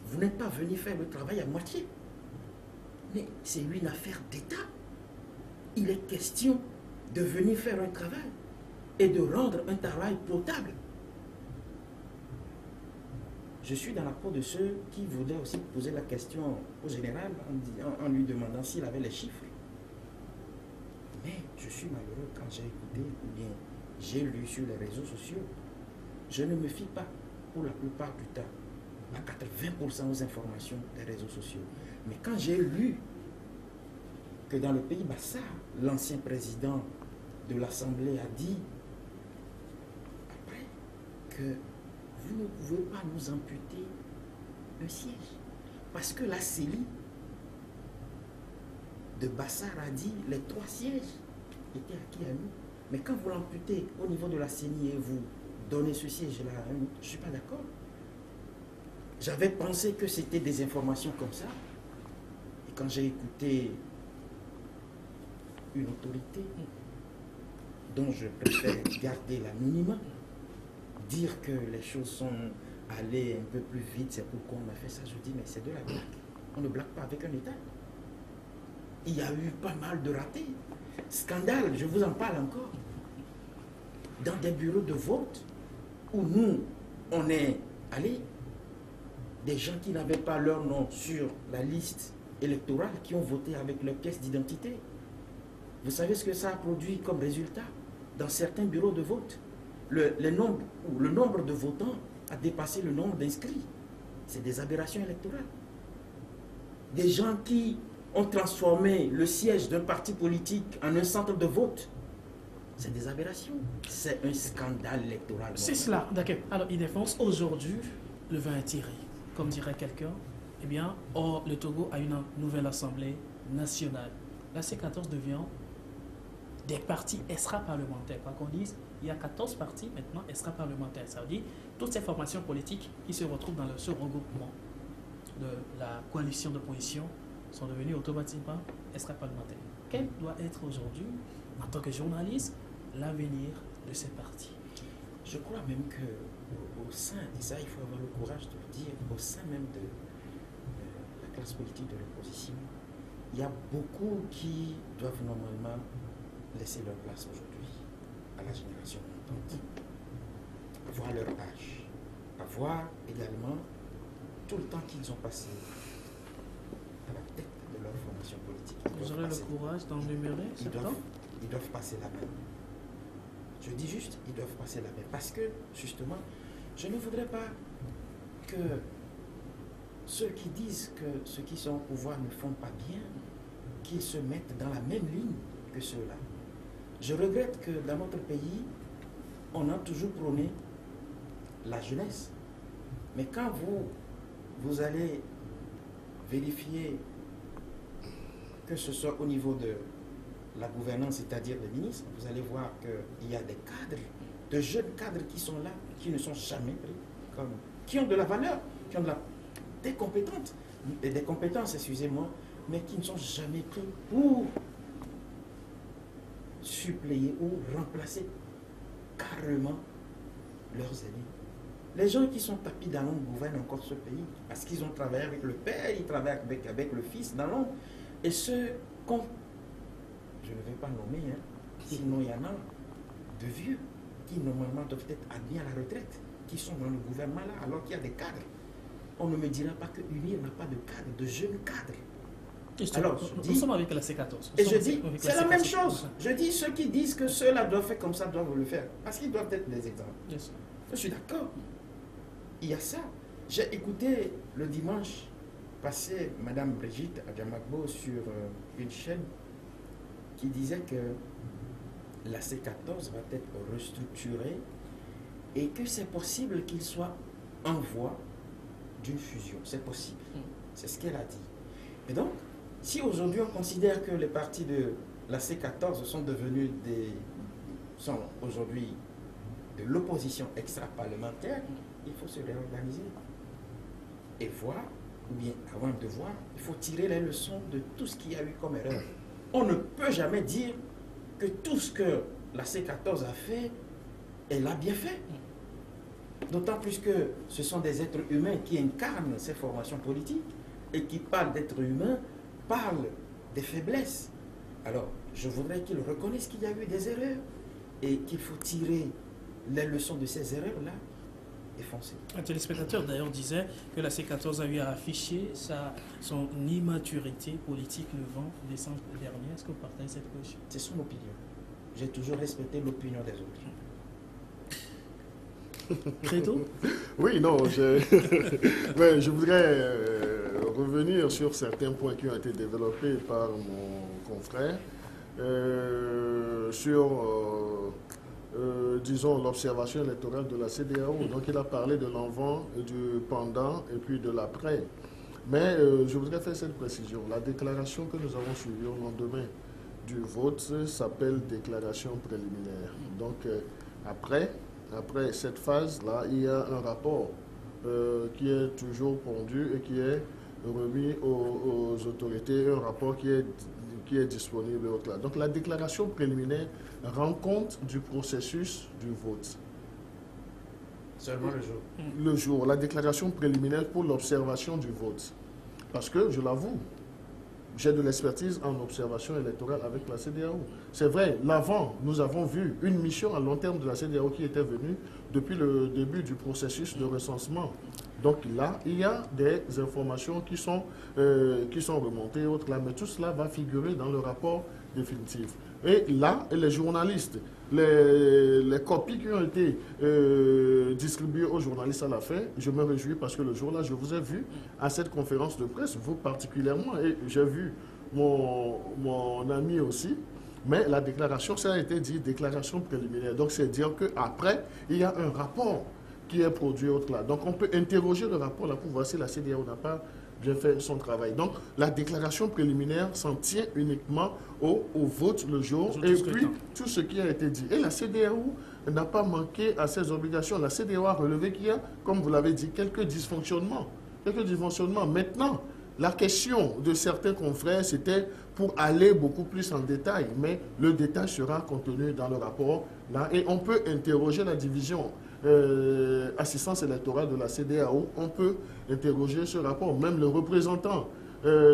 Vous n'êtes pas venu faire le travail à moitié. Mais c'est une affaire d'État. Il est question de venir faire un travail et de rendre un travail potable. Je suis dans la peau de ceux qui voulaient aussi poser la question au général en lui demandant s'il avait les chiffres. Mais je suis malheureux quand j'ai écouté ou bien j'ai lu sur les réseaux sociaux. Je ne me fie pas pour la plupart du temps à 80% aux informations des réseaux sociaux. Mais quand j'ai lu que dans le pays Bassar, l'ancien président de l'Assemblée a dit après que vous ne pouvez pas nous amputer un siège. Parce que la CELI de Bassar a dit les 3 sièges étaient acquis à nous. Mais quand vous l'amputez au niveau de la CENI et vous donnez ce siège-là à nous, je ne suis pas d'accord. J'avais pensé que c'était des informations comme ça. Et quand j'ai écouté une autorité dont je préfère garder l'anonymat, dire que les choses sont allées un peu plus vite, c'est pourquoi on a fait ça, je dis mais c'est de la blague. On ne blague pas avec un État. Il y a eu pas mal de ratés. Scandale, je vous en parle encore. Dans des bureaux de vote où nous, on est allés, des gens qui n'avaient pas leur nom sur la liste électorale, qui ont voté avec leur pièce d'identité. Vous savez ce que ça a produit comme résultat dans certains bureaux de vote? Le nombre de votants a dépassé le nombre d'inscrits. C'est des aberrations électorales. Des gens qui ont transformé le siège d'un parti politique en un centre de vote. C'est des aberrations. C'est un scandale électoral. C'est cela, d'accord. Alors, il défonce aujourd'hui, le vin est tiré. Comme dirait quelqu'un, eh bien, le Togo a une nouvelle assemblée nationale. La C14 devient des partis extra-parlementaires. Quoi qu'on dise, il y a 14 partis maintenant extra-parlementaires. Ça veut dire toutes ces formations politiques qui se retrouvent dans ce regroupement de la coalition d'opposition sont devenues automatiquement extra-parlementaires. Quel doit être aujourd'hui, en tant que journaliste, l'avenir de ces partis? Je crois même qu'au sein, et ça il faut avoir le courage de le dire, au sein même de la classe politique de l'opposition, il y a beaucoup qui doivent normalement laisser leur place aujourd'hui à la génération montante, voir leur âge, avoir également tout le temps qu'ils ont passé à la tête de leur formation politique. Vous aurez le courage d'enumérer ce temps? Ils doivent passer la main. Je dis juste, ils doivent passer la main. Parce que, justement, je ne voudrais pas que ceux qui disent que ceux qui sont au pouvoir ne font pas bien, qu'ils se mettent dans la même ligne que ceux-là. Je regrette que dans notre pays, on a toujours prôné la jeunesse. Mais quand vous allez vérifier que ce soit au niveau de la gouvernance, c'est-à-dire les ministres, vous allez voir qu'il y a des cadres, de jeunes cadres qui sont là, qui ne sont jamais pris, qui ont de la valeur, qui ont des compétences, excusez-moi, mais qui ne sont jamais pris pour suppléer ou remplacer carrément leurs aînés. Les gens qui sont tapis dans l'ombre gouvernent encore ce pays parce qu'ils ont travaillé avec le père, ils travaillent avec le fils dans l'ombre. Et ceux qu'on, je ne vais pas nommer, Sinon, il y en a de vieux qui normalement doivent être admis à la retraite, qui sont dans le gouvernement là, alors qu'il y a des cadres. On ne me dira pas que l'UNIR n'a pas de cadres, de jeunes cadres. Alors, nous sommes avec la C14. Et je dis, c'est la même chose. Je dis, ceux qui disent que ceux-là doivent faire comme ça, doivent le faire. Parce qu'ils doivent être des exemples. Yes. Je suis d'accord. Il y a ça. J'ai écouté le dimanche passé Madame Brigitte Adjamagbo sur une chaîne qui disait que la C14 va être restructurée et que c'est possible qu'il soit en voie d'une fusion. C'est possible. C'est ce qu'elle a dit. Et donc, si aujourd'hui on considère que les partis de la C14 sont devenus sont aujourd'hui de l'opposition extra-parlementaire, il faut se réorganiser et voir, ou bien avant de voir, il faut tirer les leçons de tout ce qu'il y a eu comme erreur. On ne peut jamais dire que tout ce que la C14 a fait, elle a bien fait. D'autant plus que ce sont des êtres humains qui incarnent ces formations politiques et qui parlent d'êtres humains, parlent des faiblesses. Alors, je voudrais qu'ils reconnaissent qu'il y a eu des erreurs et qu'il faut tirer les leçons de ces erreurs-là et foncer. Un téléspectateur d'ailleurs disait que la C14 a eu à afficher son immaturité politique le 20 décembre dernier. Est-ce que vous partagez cette position? C'est son opinion. J'ai toujours respecté l'opinion des autres. Credo? Oui, non, ouais, je voudrais revenir sur certains points qui ont été développés par mon confrère sur, disons, l'observation électorale de la CEDEAO. Donc, il a parlé de l'avant, du pendant et puis de l'après. Mais je voudrais faire cette précision. La déclaration que nous avons suivie au lendemain du vote s'appelle déclaration préliminaire. Donc, après cette phase-là, il y a un rapport qui est toujours pondu et qui est remis aux autorités, un rapport qui est disponible. Donc la déclaration préliminaire rend compte du processus du vote. Seulement le jour. Le jour, la déclaration préliminaire pour l'observation du vote. Parce que, je l'avoue, j'ai de l'expertise en observation électorale avec la CEDEAO. C'est vrai, l'avant, nous avons vu une mission à long terme de la CEDEAO qui était venue depuis le début du processus de recensement. Donc là, il y a des informations qui sont remontées, autres là, mais tout cela va figurer dans le rapport définitif. Et là, les journalistes, les copies qui ont été distribuées aux journalistes à la fin, je me réjouis parce que le jour-là, je vous ai vu à cette conférence de presse, vous particulièrement, et j'ai vu mon ami aussi. Mais la déclaration, ça a été dit, déclaration préliminaire. Donc, c'est dire qu'après, il y a un rapport qui est produit autre là. Donc, on peut interroger le rapport là pour voir si la CEDEAO n'a pas bien fait son travail. Donc, la déclaration préliminaire s'en tient uniquement au vote le jour et puis tout ce qui a été dit. Et la CEDEAO n'a pas manqué à ses obligations. La CEDEAO a relevé qu'il y a, comme vous l'avez dit, quelques dysfonctionnements. Maintenant, la question de certains confrères, c'était pour aller beaucoup plus en détail, mais le détail sera contenu dans le rapport là et on peut interroger la division assistance électorale de la CEDEAO, on peut interroger ce rapport. Même le représentant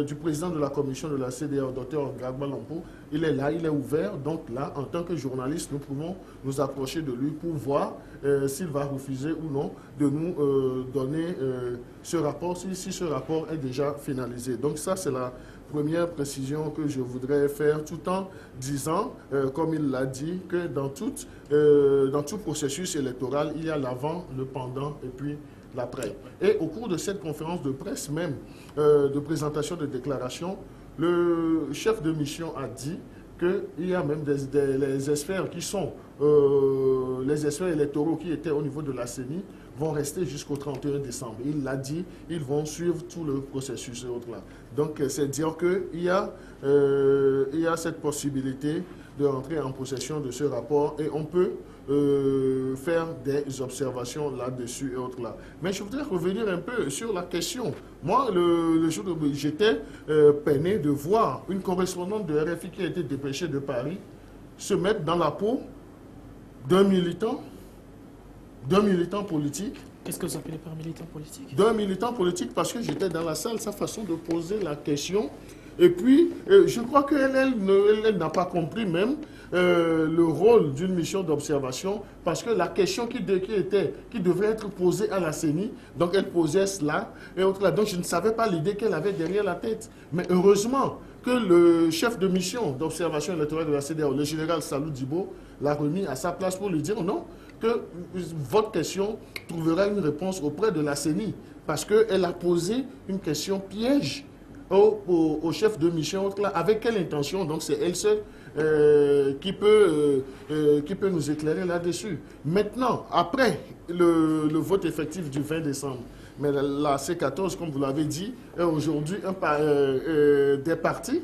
du président de la commission de la CEDEAO, Dr Gagba Lampo, il est là, il est ouvert. Donc là, en tant que journaliste, nous pouvons nous approcher de lui pour voir s'il va refuser ou non de nous donner ce rapport, si ce rapport est déjà finalisé. Donc ça, c'est la première précision que je voudrais faire, tout en disant, comme il l'a dit, que dans tout processus électoral, il y a l'avant, le pendant et puis l'après. Et au cours de cette conférence de presse même, de présentation de déclaration, le chef de mission a dit qu'il y a même les experts qui sont, les experts électoraux qui étaient au niveau de la CENI vont rester jusqu'au 31 décembre. Il l'a dit, ils vont suivre tout le processus et autres là. Donc, c'est dire qu'il y a cette possibilité de rentrer en possession de ce rapport et on peut faire des observations là-dessus et autres là. Mais je voudrais revenir un peu sur la question. Moi, le jour où j'étais peiné de voir une correspondante de RFI qui a été dépêchée de Paris se mettre dans la peau d'un militant politique. Qu'est-ce que vous appelez par militant politique? D'un militant politique, parce que j'étais dans la salle, sa façon de poser la question Et puis, je crois qu'elle n'a pas compris même le rôle d'une mission d'observation, parce que la question qui devait être posée à la CENI, donc elle posait cela et autres là. Donc je ne savais pas l'idée qu'elle avait derrière la tête. Mais heureusement que le chef de mission d'observation électorale de la CEDEAO, le général Salou Djibo, l'a remis à sa place pour lui dire non, que votre question trouvera une réponse auprès de la CENI, parce qu'elle a posé une question piège au chef de mission. Avec quelle intention? Donc c'est elle seule qui peut nous éclairer là-dessus. Maintenant, après le vote effectif du 20 décembre, mais la C14, comme vous l'avez dit, est aujourd'hui des partis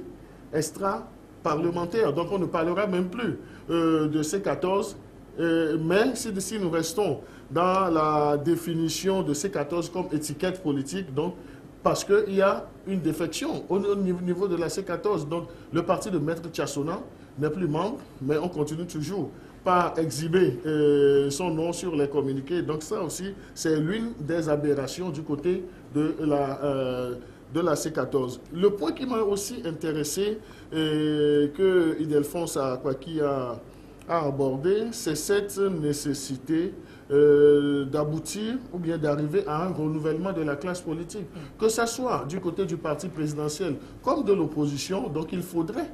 extra-parlementaires. Donc on ne parlera même plus de C14. Mais si nous restons dans la définition de C14 comme étiquette politique, donc parce qu'il y a une défection au niveau de la C14. Donc le parti de Maître Tchassona n'est plus membre, mais on continue toujours par exhiber son nom sur les communiqués. Donc ça aussi, c'est l'une des aberrations du côté de la C14. Le point qui m'a aussi intéressé, que Ildefonse Akwaki a abordé, c'est cette nécessité d'aboutir ou bien d'arriver à un renouvellement de la classe politique, que ce soit du côté du parti présidentiel comme de l'opposition. Donc il faudrait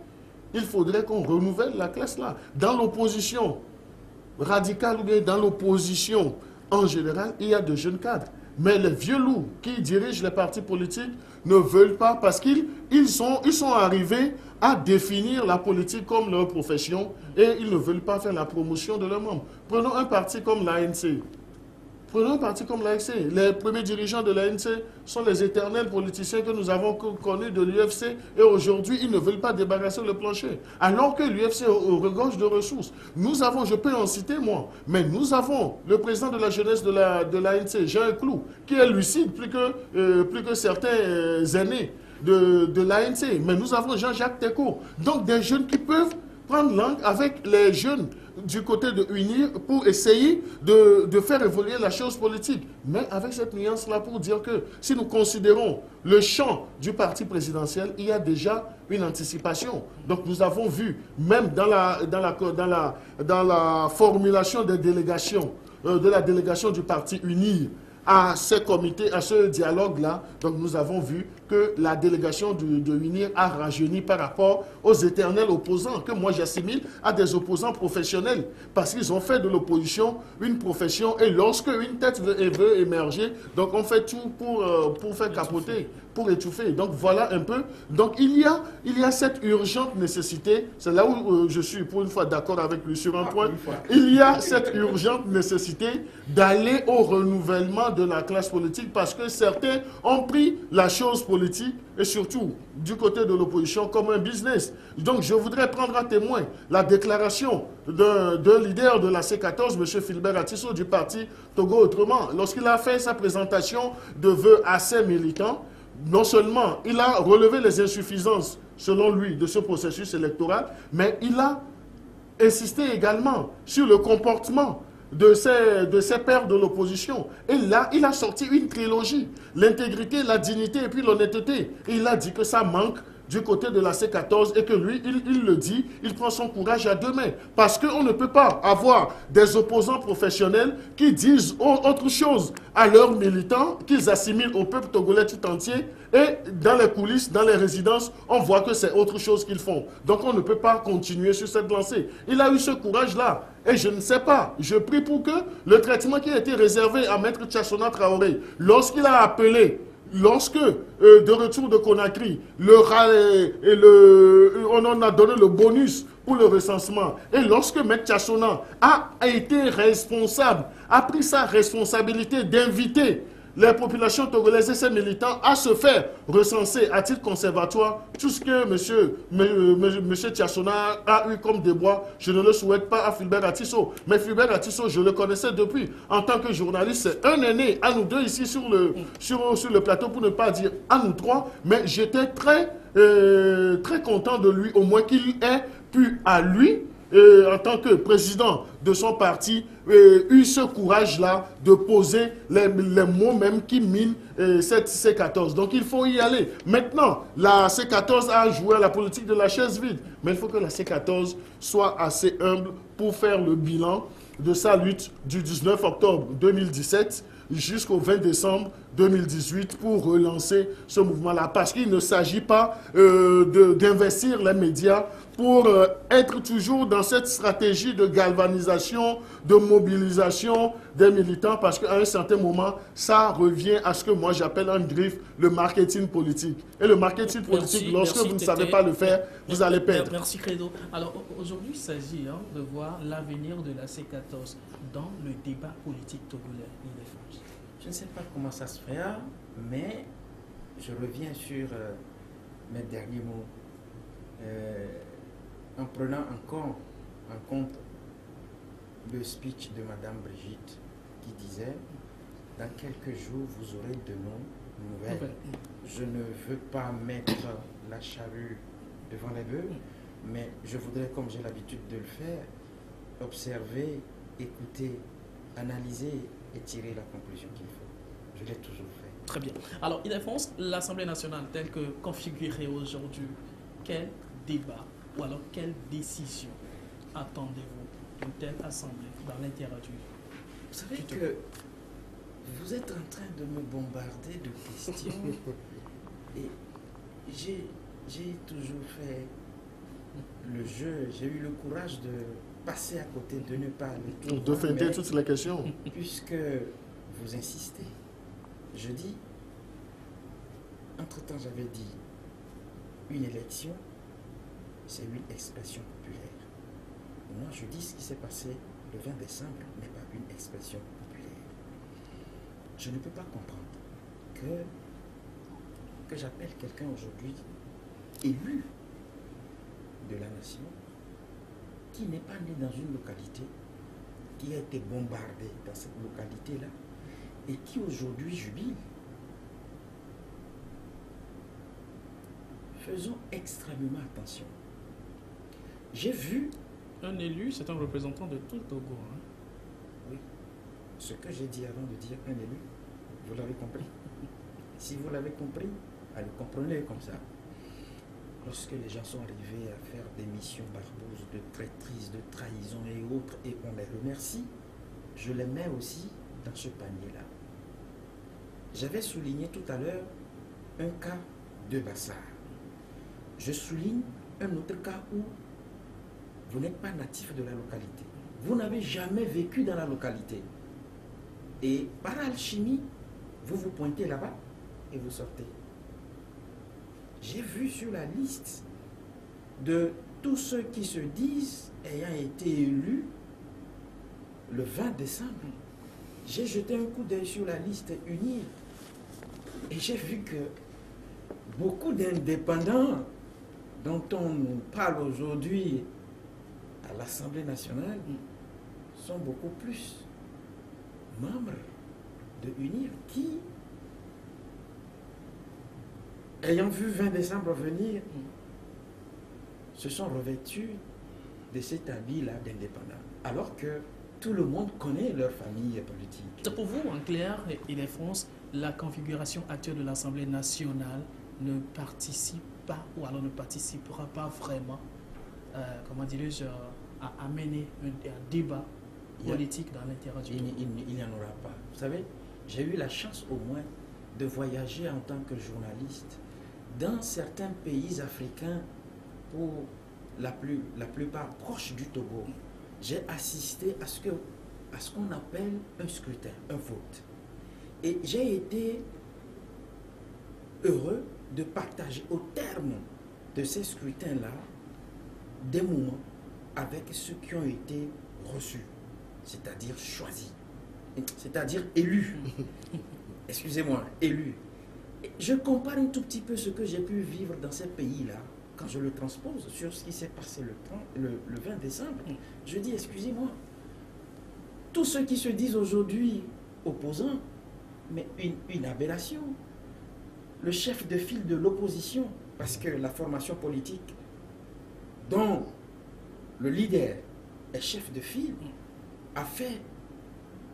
qu'on renouvelle la classe là. Dans l'opposition radicale ou bien dans l'opposition en général, il y a de jeunes cadres. Mais les vieux loups qui dirigent les partis politiques ne veulent pas, parce qu'ils sont arrivés à définir la politique comme leur profession et ils ne veulent pas faire la promotion de leurs membres. Prenons un parti comme l'ANC. Les premiers dirigeants de l'ANC sont les éternels politiciens que nous avons connus de l'UFC, et aujourd'hui, ils ne veulent pas débarrasser le plancher. Alors que l'UFC regorge de ressources. Nous avons, je peux en citer moi, mais nous avons le président de la jeunesse de l'ANC, Jean Clou, qui est lucide plus que certains aînés de l'ANC. Mais nous avons Jean-Jacques Teco. Donc des jeunes qui peuvent prendre langue avec les jeunes du côté de UNIR pour essayer de faire évoluer la chose politique. Mais avec cette nuance-là pour dire que si nous considérons le champ du parti présidentiel, il y a déjà une anticipation. Donc nous avons vu, même dans la formulation des délégations, de la délégation du parti UNIR, à ce comité, à ce dialogue-là, donc nous avons vu que la délégation de UNIR a rajeuni par rapport aux éternels opposants, que moi j'assimile à des opposants professionnels, parce qu'ils ont fait de l'opposition une profession, et lorsque une tête veut émerger, donc on fait tout pour faire capoter, pour étouffer. Donc voilà un peu. Donc il y a cette urgente nécessité, c'est là où je suis pour une fois d'accord avec lui sur un point, il y a cette urgente nécessité d'aller au renouvellement de la classe politique, parce que certains ont pris la chose politique, et surtout du côté de l'opposition, comme un business. Donc je voudrais prendre à témoin la déclaration d'un leader de la C14, M. Philbert Atisso, du parti Togo Autrement, lorsqu'il a fait sa présentation de vœux à ses militants. Non seulement il a relevé les insuffisances, selon lui, de ce processus électoral, mais il a insisté également sur le comportement de ces pairs de l'opposition. Et là, il a sorti une trilogie. L'intégrité, la dignité et puis l'honnêteté. Et il a dit que ça manque du côté de la C14 et que lui, il le dit, il prend son courage à deux mains. Parce qu'on ne peut pas avoir des opposants professionnels qui disent autre chose à leurs militants, qu'ils assimilent au peuple togolais tout entier, et dans les coulisses, dans les résidences, on voit que c'est autre chose qu'ils font. Donc on ne peut pas continuer sur cette lancée. Il a eu ce courage-là. Et je ne sais pas, je prie pour que le traitement qui a été réservé à Maître Tchassona Traoré, lorsqu'il a appelé, lorsque, de retour de Conakry, on en a donné le bonus pour le recensement, et lorsque Maître Tchassona a été responsable, a pris sa responsabilité d'inviter les populations togolaises et ses militants à se faire recenser à titre conservatoire, tout ce que monsieur Tchassona a eu comme débois, je ne le souhaite pas à Philbert Atisso. Mais Philbert Atisso, je le connaissais depuis. En tant que journaliste, c'est un aîné à nous deux ici sur le plateau, pour ne pas dire à nous trois. Mais j'étais très content de lui, au moins qu'il ait pu à lui en tant que président de son parti, eu ce courage-là de poser les mots même qui minent cette C14. Donc il faut y aller. Maintenant, la C14 a joué à la politique de la chaise vide. Mais il faut que la C14 soit assez humble pour faire le bilan de sa lutte du 19 octobre 2017 jusqu'au 20 décembre 2018 pour relancer ce mouvement-là. Parce qu'il ne s'agit pas d'investir les médias pour être toujours dans cette stratégie de galvanisation, de mobilisation des militants, parce qu'à un certain moment, ça revient à ce que moi j'appelle en griffe le marketing politique. Et le marketing politique, lorsque vous ne savez pas le faire, vous allez perdre. Merci Credo. Alors aujourd'hui, il s'agit de voir l'avenir de la C14 dans le débat politique togolais. Je ne sais pas comment ça se fera, mais je reviens sur mes derniers mots. En prenant encore en compte le speech de Madame Brigitte qui disait « Dans quelques jours, vous aurez de nos nouvelles. » Je ne veux pas mettre la charrue devant les bœufs, mais je voudrais, comme j'ai l'habitude de le faire, observer, écouter, analyser et tirer la conclusion qu'il faut. Je l'ai toujours fait. Très bien. Alors, Ildefonse, l'Assemblée nationale telle que configurée aujourd'hui, quel débat ou alors quelle décision attendez-vous d'une telle assemblée dans l'intérêt du... Vous savez que vous êtes en train de me bombarder de questions et j'ai toujours fait le jeu, j'ai eu le courage de passer à côté, de ne pas aller. De fêter toutes les questions. Puisque vous insistez, je dis, entre-temps j'avais dit, une élection, c'est une expression populaire. Moi, je dis ce qui s'est passé le 20 décembre n'est pas une expression populaire. Je ne peux pas comprendre que j'appelle quelqu'un aujourd'hui élu de la nation qui n'est pas né dans une localité, qui a été bombardé dans cette localité-là et qui aujourd'hui jubile. Faisons extrêmement attention. J'ai vu... Un élu, c'est un représentant de tout le Togo. Hein? Oui. Ce que j'ai dit avant de dire un élu, vous l'avez compris. Si vous l'avez compris, allez, comprenez comme ça. Lorsque les gens sont arrivés à faire des missions barbouzes, de traîtrise, de trahison et autres, et qu'on les remercie, je les mets aussi dans ce panier-là. J'avais souligné tout à l'heure un cas de Bassar. Je souligne un autre cas où vous n'êtes pas natif de la localité. Vous n'avez jamais vécu dans la localité. Et par alchimie, vous vous pointez là-bas et vous sortez. J'ai vu sur la liste de tous ceux qui se disent ayant été élus le 20 décembre. J'ai jeté un coup d'œil sur la liste unie et j'ai vu que beaucoup d'indépendants dont on parle aujourd'hui à l'Assemblée nationale sont beaucoup plus membres de UNIR qui, ayant vu 20 décembre venir, se sont revêtus de cet habit-là d'indépendants. Alors que tout le monde connaît leur famille politique. Pour vous, en clair, Ildefonse, la configuration actuelle de l'Assemblée nationale ne participe pas, ou alors ne participera pas vraiment, comment dirais-je, à amener un débat politique dans l'intérêt du Togo. Il n'y en aura pas. Vous savez, j'ai eu la chance au moins de voyager en tant que journaliste dans certains pays africains, pour la plupart proches du Togo. J'ai assisté à ce qu'on appelle un scrutin, un vote. Et j'ai été heureux de partager au terme de ces scrutins-là des moments avec ceux qui ont été reçus, c'est-à-dire choisis, c'est-à-dire élus. Excusez-moi, élus. Je compare un tout petit peu ce que j'ai pu vivre dans ces pays-là, quand je le transpose sur ce qui s'est passé le 20 décembre. Je dis, excusez-moi, tous ceux qui se disent aujourd'hui opposants, mais une aberration. Le chef de file de l'opposition, parce que la formation politique dont le leader et chef de file, a fait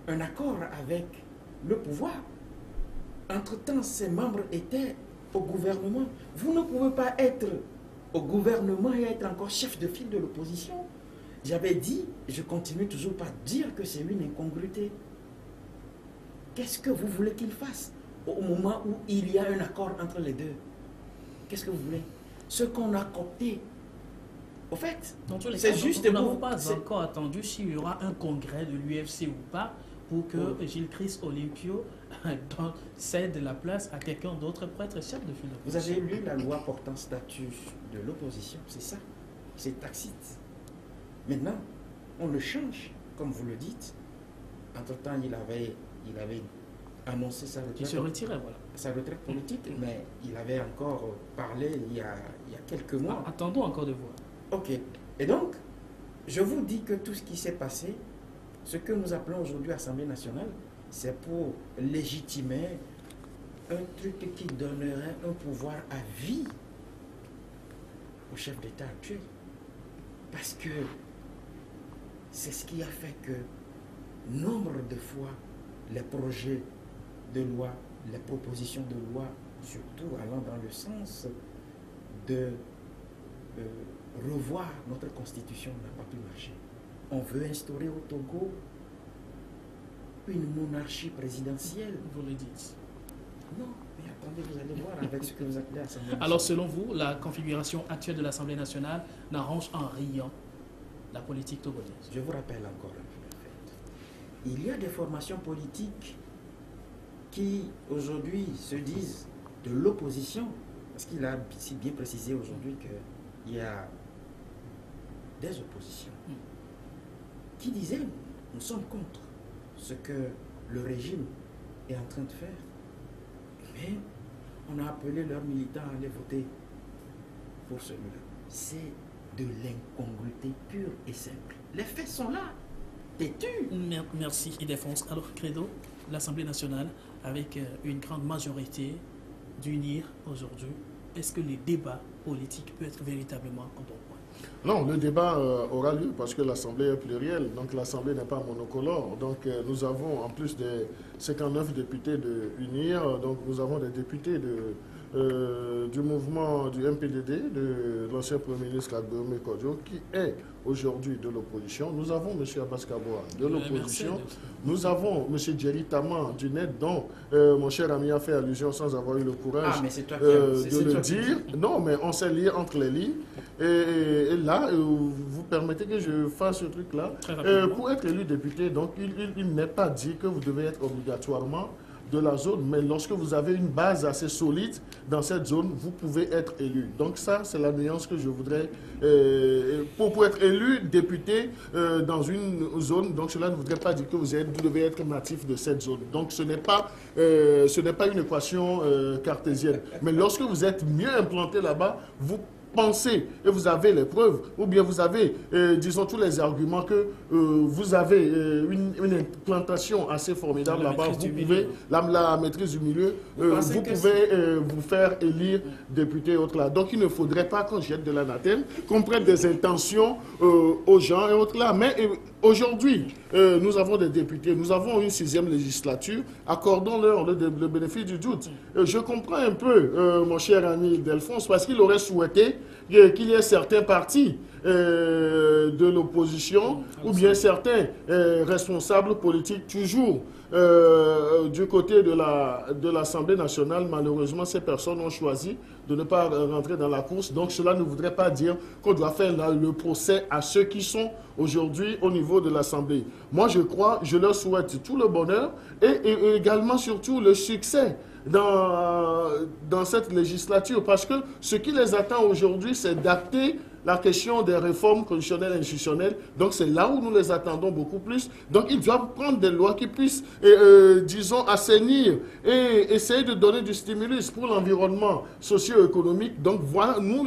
un accord avec le pouvoir. Entre-temps, ses membres étaient au gouvernement. Vous ne pouvez pas être au gouvernement et être encore chef de file de l'opposition. J'avais dit, je continue toujours par dire que c'est une incongruité. Qu'est-ce que vous voulez qu'il fasse au moment où il y a un accord entre les deux? Qu'est-ce que vous voulez? Ce qu'on a coopté. Au fait, c'est juste... Nous n'avons pas encore attendu s'il y aura un congrès de l'UFC ou pas pour que Gilles-Christ Olympio cède la place à quelqu'un d'autre pour être chef de file. Vous avez lu la loi portant statut de l'opposition, c'est ça. C'est tacite. Maintenant, on le change, comme vous le dites. Entre-temps, il avait annoncé sa retraite. Il se retirait, voilà. Sa retraite politique, mais il avait encore parlé il y a quelques mois. Attendons encore de voir. Ok. Et donc, je vous dis que tout ce qui s'est passé, ce que nous appelons aujourd'hui Assemblée nationale, c'est pour légitimer un truc qui donnerait un pouvoir à vie au chef d'État actuel. Parce que c'est ce qui a fait que nombre de fois les projets de loi, les propositions de loi, surtout allant dans le sens de revoir notre constitution, n'a pas pu marcher. On veut instaurer au Togo une monarchie présidentielle. Vous le dites. Non, mais attendez, vous allez voir avec ce que vous appelez Assemblée nationale. Alors, selon vous, la configuration actuelle de l'Assemblée nationale n'arrange en rien la politique togolaise. Je vous rappelle encore un peu, en fait. Il y a des formations politiques qui, aujourd'hui, se disent de l'opposition, parce qu'il a si bien précisé aujourd'hui qu'il y a des oppositions qui disaient nous sommes contre ce que le régime est en train de faire. Mais on a appelé leurs militants à aller voter pour celui-là. C'est de l'incongruité pure et simple. Les faits sont là, têtus. Merci, Ildefonse. Alors, Credo, l'Assemblée nationale, avec une grande majorité d'unir aujourd'hui, est-ce que les débats politiques peuvent être véritablement en bon point? Non, le débat aura lieu parce que l'Assemblée est plurielle, donc l'Assemblée n'est pas monocolore. Donc nous avons, en plus des 59 députés de UNIR, donc nous avons des députés du mouvement du MPDD, de l'ancien Premier ministre Agbome Kodjo, qui est aujourd'hui de l'opposition. Nous avons M. Abbas Kaboa de l'opposition. Nous avons M. Djeri Taman du NET, dont mon cher ami a fait allusion sans avoir eu le courage de le dire. Non, mais on s'est lié entre les lits. Et là, vous permettez que je fasse ce truc-là. Pour être élu député, donc il n'est pas dit que vous devez être obligatoirement de la zone, mais lorsque vous avez une base assez solide dans cette zone, vous pouvez être élu. Donc ça, c'est la nuance que je voudrais... pour être élu député dans une zone, donc cela ne voudrait pas dire que vous devez être natif de cette zone. Donc ce n'est pas une équation cartésienne. Mais lorsque vous êtes mieux implanté là-bas, vous pensez et vous avez les preuves, ou bien vous avez, disons, tous les arguments que vous avez une implantation assez formidable là-bas, vous pouvez, la maîtrise du milieu, vous pouvez vous faire élire député autre là. Donc il ne faudrait pas qu'on jette de l'anathème, qu'on prête des intentions aux gens et autres là. Mais aujourd'hui, nous avons des députés, nous avons une 6e législature, accordons-leur le bénéfice du doute. Je comprends un peu, mon cher ami Ildefonse, parce qu'il aurait souhaité qu'il y ait certains partis de l'opposition ou bien certains responsables politiques toujours du côté de l'Assemblée nationale. Malheureusement, ces personnes ont choisi de ne pas rentrer dans la course. Donc cela ne voudrait pas dire qu'on doit faire le procès à ceux qui sont aujourd'hui au niveau de l'Assemblée. Moi, je leur souhaite tout le bonheur et également surtout le succès dans cette législature, parce que ce qui les attend aujourd'hui, c'est d'acter la question des réformes constitutionnelles et institutionnelles. Donc c'est là où nous les attendons beaucoup plus. Donc ils doivent prendre des lois qui puissent, disons, assainir et essayer de donner du stimulus pour l'environnement socio-économique. Donc voilà, nous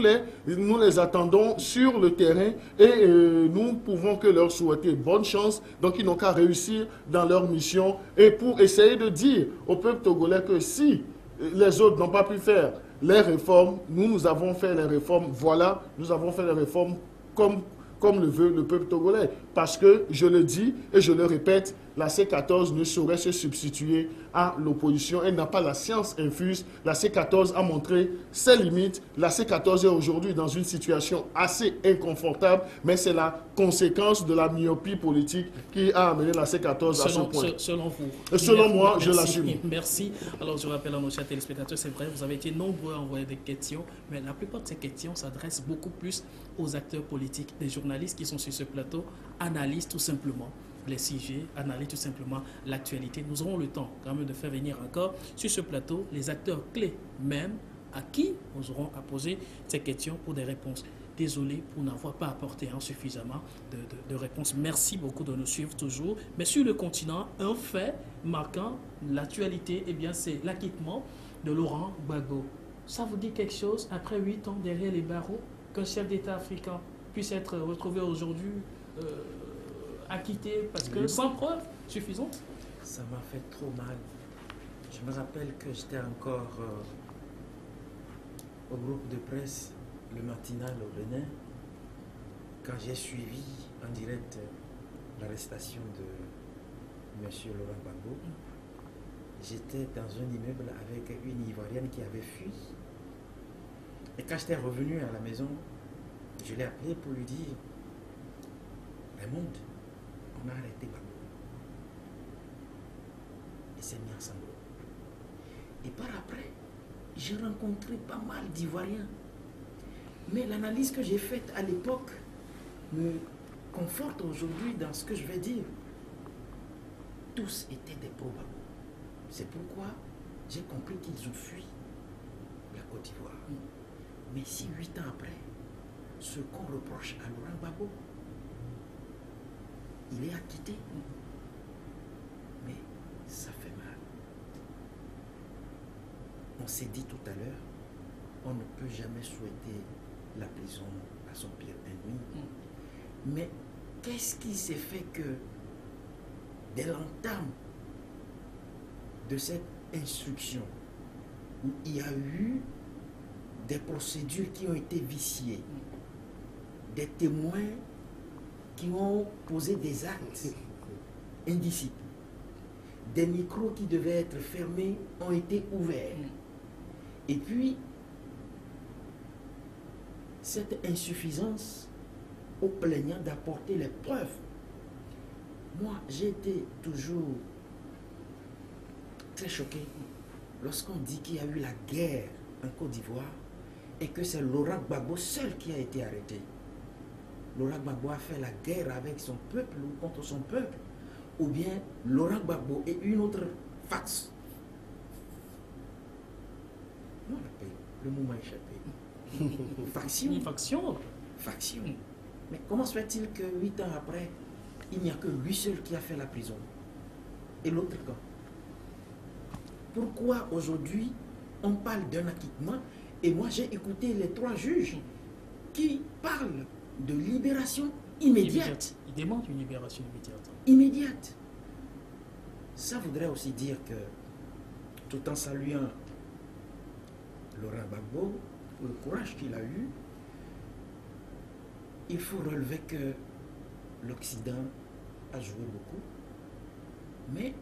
les attendons sur le terrain et nous pouvons que leur souhaiter bonne chance. Donc ils n'ont qu'à réussir dans leur mission et pour essayer de dire au peuple togolais que si les autres n'ont pas pu faire les réformes, nous avons fait les réformes, voilà, nous avons fait les réformes comme comme le veut le peuple togolais. Parce que, je le dis et je le répète, la C14 ne saurait se substituer à l'opposition. Elle n'a pas la science infuse. La C14 a montré ses limites. La C14 est aujourd'hui dans une situation assez inconfortable, mais c'est la conséquence de la myopie politique qui a amené la C14 à ce point. Selon vous? Selon moi, je l'assume. Merci. Alors, je rappelle à nos chers téléspectateurs, c'est vrai, vous avez été nombreux à envoyer des questions, mais la plupart de ces questions s'adressent beaucoup plus aux acteurs politiques, des journalistes qui sont sur ce plateau, analysent tout simplement les sujets, analysent tout simplement l'actualité. Nous aurons le temps quand même de faire venir encore sur ce plateau les acteurs clés même à qui nous aurons à poser ces questions pour des réponses. Désolé pour n'avoir pas apporté suffisamment de réponses. Merci beaucoup de nous suivre toujours. Mais sur le continent, un fait marquant l'actualité, eh bien, c'est l'acquittement de Laurent Gbagbo. Ça vous dit quelque chose, après 8 ans derrière les barreaux, qu'un chef d'État africain puisse être retrouvé aujourd'hui acquitté parce que sans preuve suffisante? Ça m'a fait trop mal. Je me rappelle que j'étais encore au groupe de presse, le matinal au Bénin, quand j'ai suivi en direct l'arrestation de M. Laurent Gbagbo. J'étais dans un immeuble avec une Ivoirienne qui avait fui. Et quand j'étais revenu à la maison, je l'ai appelé pour lui dire: Raymond, on a arrêté Gbagbo. Et c'est mis ensemble. Et par après, j'ai rencontré pas mal d'Ivoiriens. Mais l'analyse que j'ai faite à l'époque me conforte aujourd'hui dans ce que je vais dire. Tous étaient des pro-Gbagbo. C'est pourquoi j'ai compris qu'ils ont fui la Côte d'Ivoire. Mais si 8 ans après, ce qu'on reproche à Laurent Gbagbo, il est acquitté, mais ça fait mal. On s'est dit tout à l'heure, on ne peut jamais souhaiter la prison à son pire ennemi. Mais qu'est-ce qui s'est fait que dès l'entame de cette instruction, où il y a eu des procédures qui ont été viciées, des témoins qui ont posé des actes indicibles, des micros qui devaient être fermés ont été ouverts. Et puis, cette insuffisance aux plaignants d'apporter les preuves. Moi, j'ai été toujours très choqué lorsqu'on dit qu'il y a eu la guerre en Côte d'Ivoire et que c'est Laurent Gbagbo seul qui a été arrêté. Laurent Gbagbo a fait la guerre avec son peuple ou contre son peuple, ou bien Laurent Gbagbo et une autre faction. Non, le mot m'a échappé. Faction. Faction. Faction. Mais comment se fait-il que 8 ans après, il n'y a que lui seul qui a fait la prison? Et l'autre camp? Pourquoi aujourd'hui on parle d'un acquittement? Et moi j'ai écouté les 3 juges qui parlent de libération immédiate. Ils demandent une libération immédiate. Immédiate. Ça voudrait aussi dire que, tout en saluant Laurent Gbagbo pour le courage qu'il a eu, il faut relever que l'Occident a joué beaucoup, mais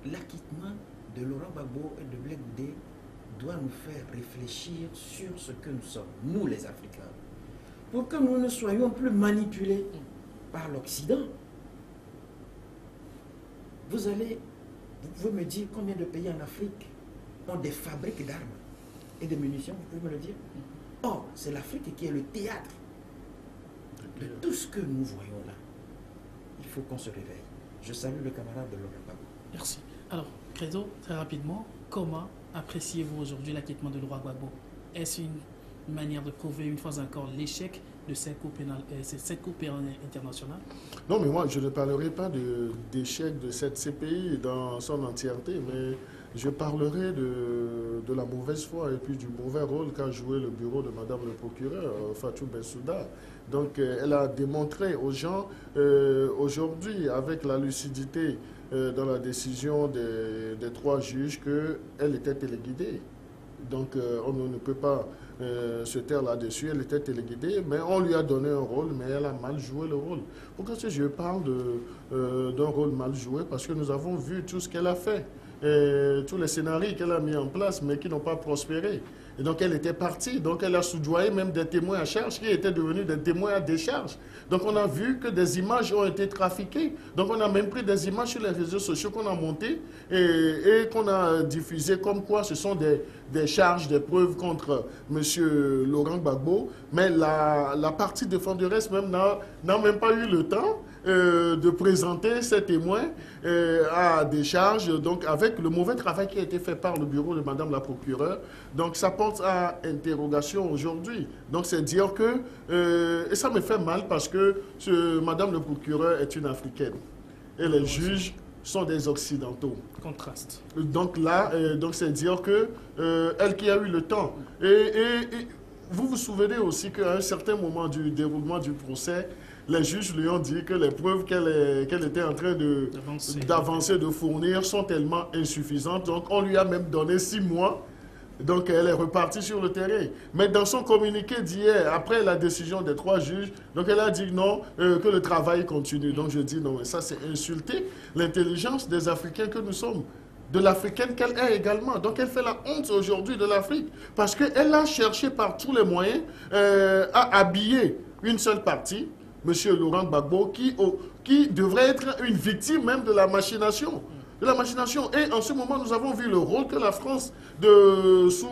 l'acquittement de Laurent Gbagbo et de Blé Goudé doit nous faire réfléchir sur ce que nous sommes, nous les Africains, pour que nous ne soyons plus manipulés par l'Occident. Vous pouvez me dire combien de pays en Afrique ont des fabriques d'armes et de munitions, vous pouvez me le dire? Or, c'est l'Afrique qui est le théâtre de tout ce que nous voyons là. Il faut qu'on se réveille. Je salue le camarade de Laurent Gbagbo. Merci. Alors, Credo, très rapidement, comment appréciez-vous aujourd'hui l'acquittement de Laurent Gbagbo? Est-ce une manière de prouver une fois encore l'échec de cette Cour pénale internationale? Non, mais moi, je ne parlerai pas d'échec de cette CPI dans son entièreté, mais je parlerai de la mauvaise foi et puis du mauvais rôle qu'a joué le bureau de Madame le procureur, Fatou Bensouda. Donc, elle a démontré aux gens, aujourd'hui, avec la lucidité dans la décision des 3 juges, qu'elle était téléguidée. Donc, on ne peut pas se taire là-dessus. Elle était téléguidée, mais on lui a donné un rôle, mais elle a mal joué le rôle. Pourquoi est-ce que je parle d'un rôle mal joué? Parce que nous avons vu tout ce qu'elle a fait, tous les scénarios qu'elle a mis en place, mais qui n'ont pas prospéré. Et donc, elle était partie. Donc, elle a soudoyé même des témoins à charge qui étaient devenus des témoins à décharge. Donc, on a vu que des images ont été trafiquées. Donc, on a même pris des images sur les réseaux sociaux qu'on a montées et qu'on a diffusées comme quoi ce sont des charges, des preuves contre M. Laurent Gbagbo. Mais la partie défenderesse même n'a même pas eu le temps de présenter ces témoins à des charges, donc avec le mauvais travail qui a été fait par le bureau de Madame la procureure. Donc ça porte à interrogation aujourd'hui. Donc c'est dire que, et ça me fait mal parce que Madame le procureur est une Africaine et les juges sont des Occidentaux. Contraste. Donc là, donc c'est dire que elle qui a eu le temps. Et vous vous souvenez aussi qu'à un certain moment du déroulement du procès, les juges lui ont dit que les preuves qu'elle était en train d'avancer, de fournir sont tellement insuffisantes. Donc on lui a même donné 6 mois. Donc elle est repartie sur le terrain. Mais dans son communiqué d'hier, après la décision des 3 juges, donc elle a dit non, que le travail continue. Donc je dis non, mais ça c'est insulter l'intelligence des Africains que nous sommes, de l'Africaine qu'elle est également. Donc elle fait la honte aujourd'hui de l'Afrique, parce qu'elle a cherché par tous les moyens à habiller une seule partie, M. Laurent Gbagbo, qui devrait être une victime même de la machination. Et en ce moment, nous avons vu le rôle que la France, sous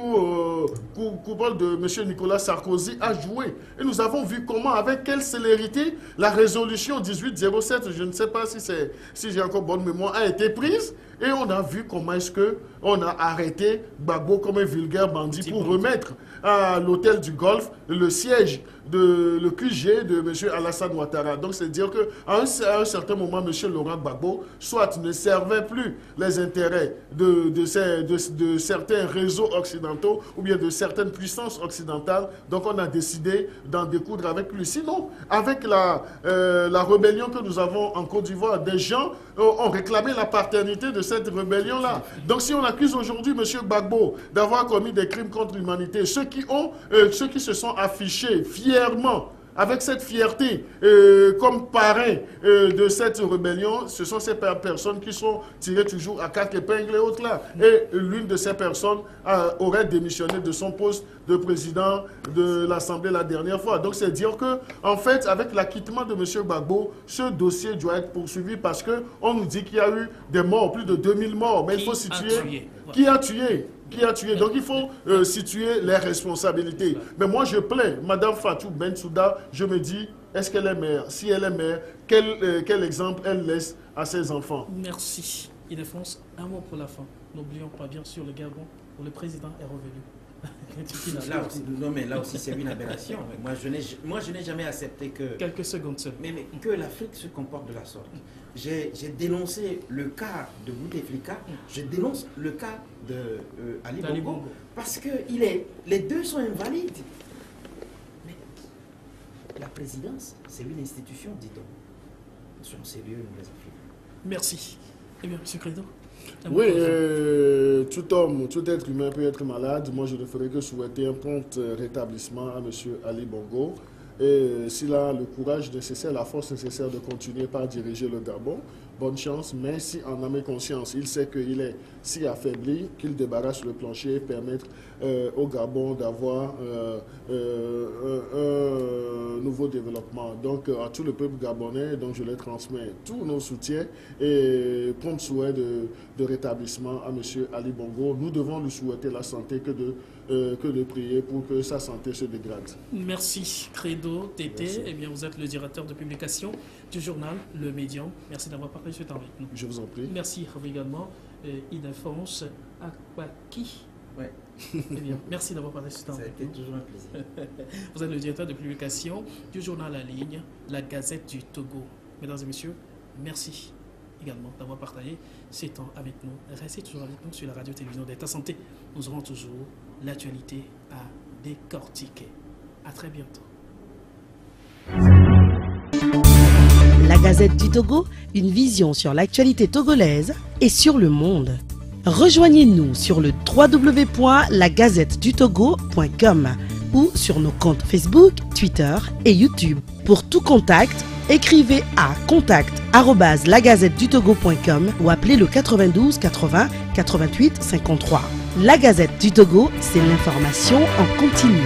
coupole de M. Nicolas Sarkozy, a joué. Et nous avons vu comment, avec quelle célérité, la résolution 1807, je ne sais pas si j'ai encore bonne mémoire, a été prise. Et on a vu comment est-ce qu'on a arrêté Gbagbo comme un vulgaire bandit pour remettre à l'hôtel du Golfe le siège le QG de M. Alassane Ouattara. Donc c'est dire qu'à un certain moment, M. Laurent Gbagbo, soit ne servait plus les intérêts de certains réseaux occidentaux ou bien de certaines puissances occidentales. Donc on a décidé d'en découdre avec lui. Sinon, avec la rébellion que nous avons en Côte d'Ivoire, des gens ont réclamé la paternité de cette rébellion-là. Donc si on accuse aujourd'hui M. Gbagbo d'avoir commis des crimes contre l'humanité, ceux qui se sont affichés fièrement, avec cette fierté, comme parrain de cette rébellion, ce sont ces personnes qui sont tirées toujours à 4 épingles et autres là. Et l'une de ces personnes aurait démissionné de son poste de président de l'Assemblée la dernière fois. Donc c'est dire que, en fait, avec l'acquittement de M. Gbagbo, ce dossier doit être poursuivi parce qu'on nous dit qu'il y a eu des morts, plus de 2000 morts. Mais il faut situer qui a tué. Donc il faut situer les responsabilités. Mais moi je plains Mme Fatou Bensouda, je me dis, est-ce qu'elle est mère? Si elle est mère, quel exemple elle laisse à ses enfants? Merci. Ildefonse, un mot pour la fin. N'oublions pas, bien sûr, le Gabon, où le président est revenu. Là aussi c'est une aberration. Moi je n'ai jamais accepté que... Quelques secondes seulement. Mais que l'Afrique se comporte de la sorte. J'ai dénoncé le cas de Bouteflika, je dénonce le cas de Ali Bongo, parce que les deux sont invalides. Mais la présidence, c'est une institution, dit-on. Soyons sérieux, nous les Africains. Merci. Eh bien, M. Credo. Oui, tout homme, tout être humain peut être malade. Moi, je ne ferai que souhaiter un prompt rétablissement à M. Ali Bongo. Et s'il a le courage nécessaire, la force nécessaire de continuer par diriger le Gabon, bonne chance. Mais si en âme et conscience, il sait qu'il est si affaibli, qu'il débarrasse le plancher et permettre au Gabon d'avoir un nouveau développement. Donc à tout le peuple gabonais, donc je les transmets tous nos soutiens et prompt souhait de rétablissement à M. Ali Bongo. Nous devons lui souhaiter la santé que de prier pour que sa santé se dégrade. Merci Credo, Tété. Eh bien, vous êtes le directeur de publication du journal Le Médian. Merci d'avoir partagé ce temps avec nous. Je vous en prie. Merci à vous également, Ildefonse Akwaki. Ouais. Eh bien, merci d'avoir partagé ce temps avec nous. Ça a été toujours un plaisir. Vous êtes le directeur de publication du journal en ligne, La Gazette du Togo. Mesdames et messieurs, merci également d'avoir partagé ces temps avec nous. Restez toujours avec nous sur la radio-télévision d'État Santé. Nous aurons toujours l'actualité à décortiquer. À très bientôt. La Gazette du Togo, une vision sur l'actualité togolaise et sur le monde. Rejoignez-nous sur le www.lagazettedutogo.com. ou sur nos comptes Facebook, Twitter et YouTube. Pour tout contact, écrivez à contact@lagazettedutogo.com ou appelez le 92 80 88 53. La Gazette du Togo, c'est l'information en continu.